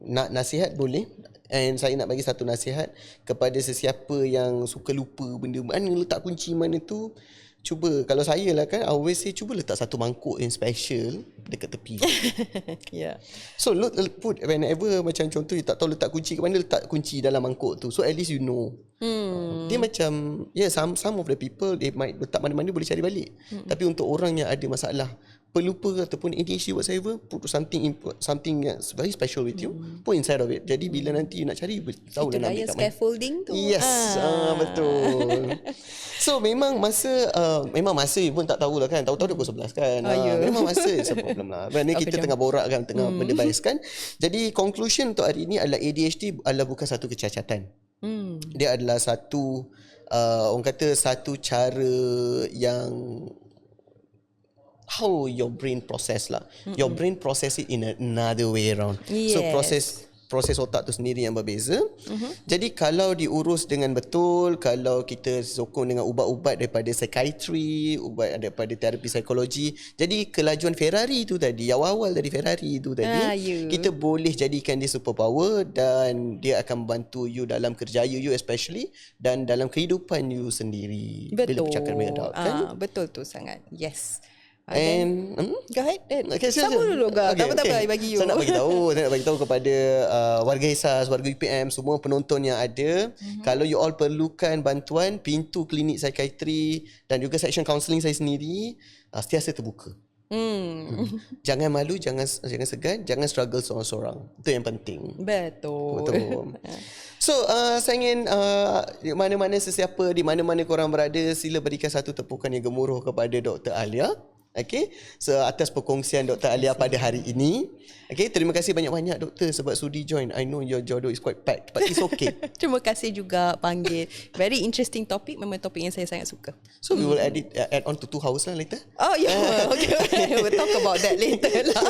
nak nasihat boleh. And saya nak bagi satu nasihat kepada sesiapa yang suka lupa benda, mana letak kunci mana tu. Cuba, kalau saya lah kan, I always say cuba letak satu mangkuk yang special dekat tepi. So put whenever, macam contoh you tak tahu letak kunci ke mana, letak kunci dalam mangkuk tu. So at least you know. Dia macam some of the people they might letak mana-mana boleh cari balik. Tapi untuk orang yang ada masalah pelupa ataupun ADHD whatsoever, put something that's very special with you, put inside of it. Jadi bila nanti you nak cari, tahu lah nak ambil kat mana. Scaffolding tu. Yes, betul. So memang masa you pun tak tahulah kan. Tahu-tahu dia pukul 11 kan. Memang masa is a problem lah. Kerana kita tengah borak kan, tengah berdebat kan. Jadi conclusion untuk hari ini adalah ADHD adalah bukan satu kecacatan. Dia adalah satu orang kata satu cara yang how your brain process lah. Your brain process it in another way around. So proses otak tu sendiri yang berbeza. Jadi kalau diurus dengan betul, kalau kita sokong dengan ubat-ubat daripada psychiatry, ubat daripada terapi psikologi, jadi kelajuan Ferrari tu tadi, awal-awal dari Ferrari tu tadi, kita boleh jadikan dia superpower dan dia akan membantu you dalam kerjaya you especially dan dalam kehidupan you sendiri. Betul. Bila bercakap dengan adult kan? Betul tu sangat. Yes. And go ahead. Sama dulu tak apa bagi you. Saya nak bagi tahu kepada warga Hisas, warga UPM, semua penonton yang ada, kalau you all perlukan bantuan, pintu klinik psikiatri dan juga section counselling saya sendiri sentiasa terbuka. Jangan malu, jangan segan, jangan struggle seorang-seorang. Itu yang penting. Betul. So saya ingin mana-mana sesiapa di mana-mana korang berada, sila berikan satu tepukan yang gemuruh kepada Dr. Alia. Okay, so atas perkongsian Dr. Alia pada hari ini. Okay, terima kasih banyak-banyak doktor sebab sudi join. I know your jodoh is quite packed, but it's okay. Terima kasih juga panggil. Very interesting topic, memang topik yang saya sangat suka. So we will add on to 2 hours lah later. Okay. We'll talk about that later lah.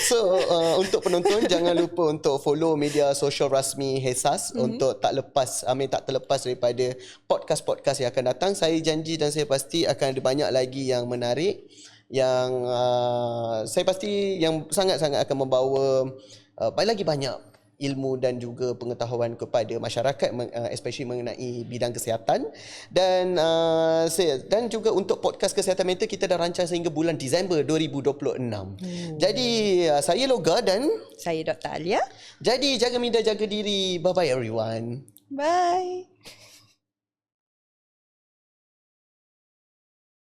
So untuk penonton, jangan lupa untuk follow media sosial rasmi Hisas untuk tak terlepas daripada podcast-podcast yang akan datang. Saya janji dan saya pasti akan ada banyak lagi yang menarik, yang saya pasti yang sangat-sangat akan membawa lagi banyak ilmu dan juga pengetahuan kepada masyarakat, especially mengenai bidang kesihatan. Dan juga untuk podcast kesihatan mental kita dah rancang sehingga bulan Disember 2026. Jadi saya Loga dan saya Dr. Alia. Jadi jaga minda, jaga diri. Bye bye everyone. Bye.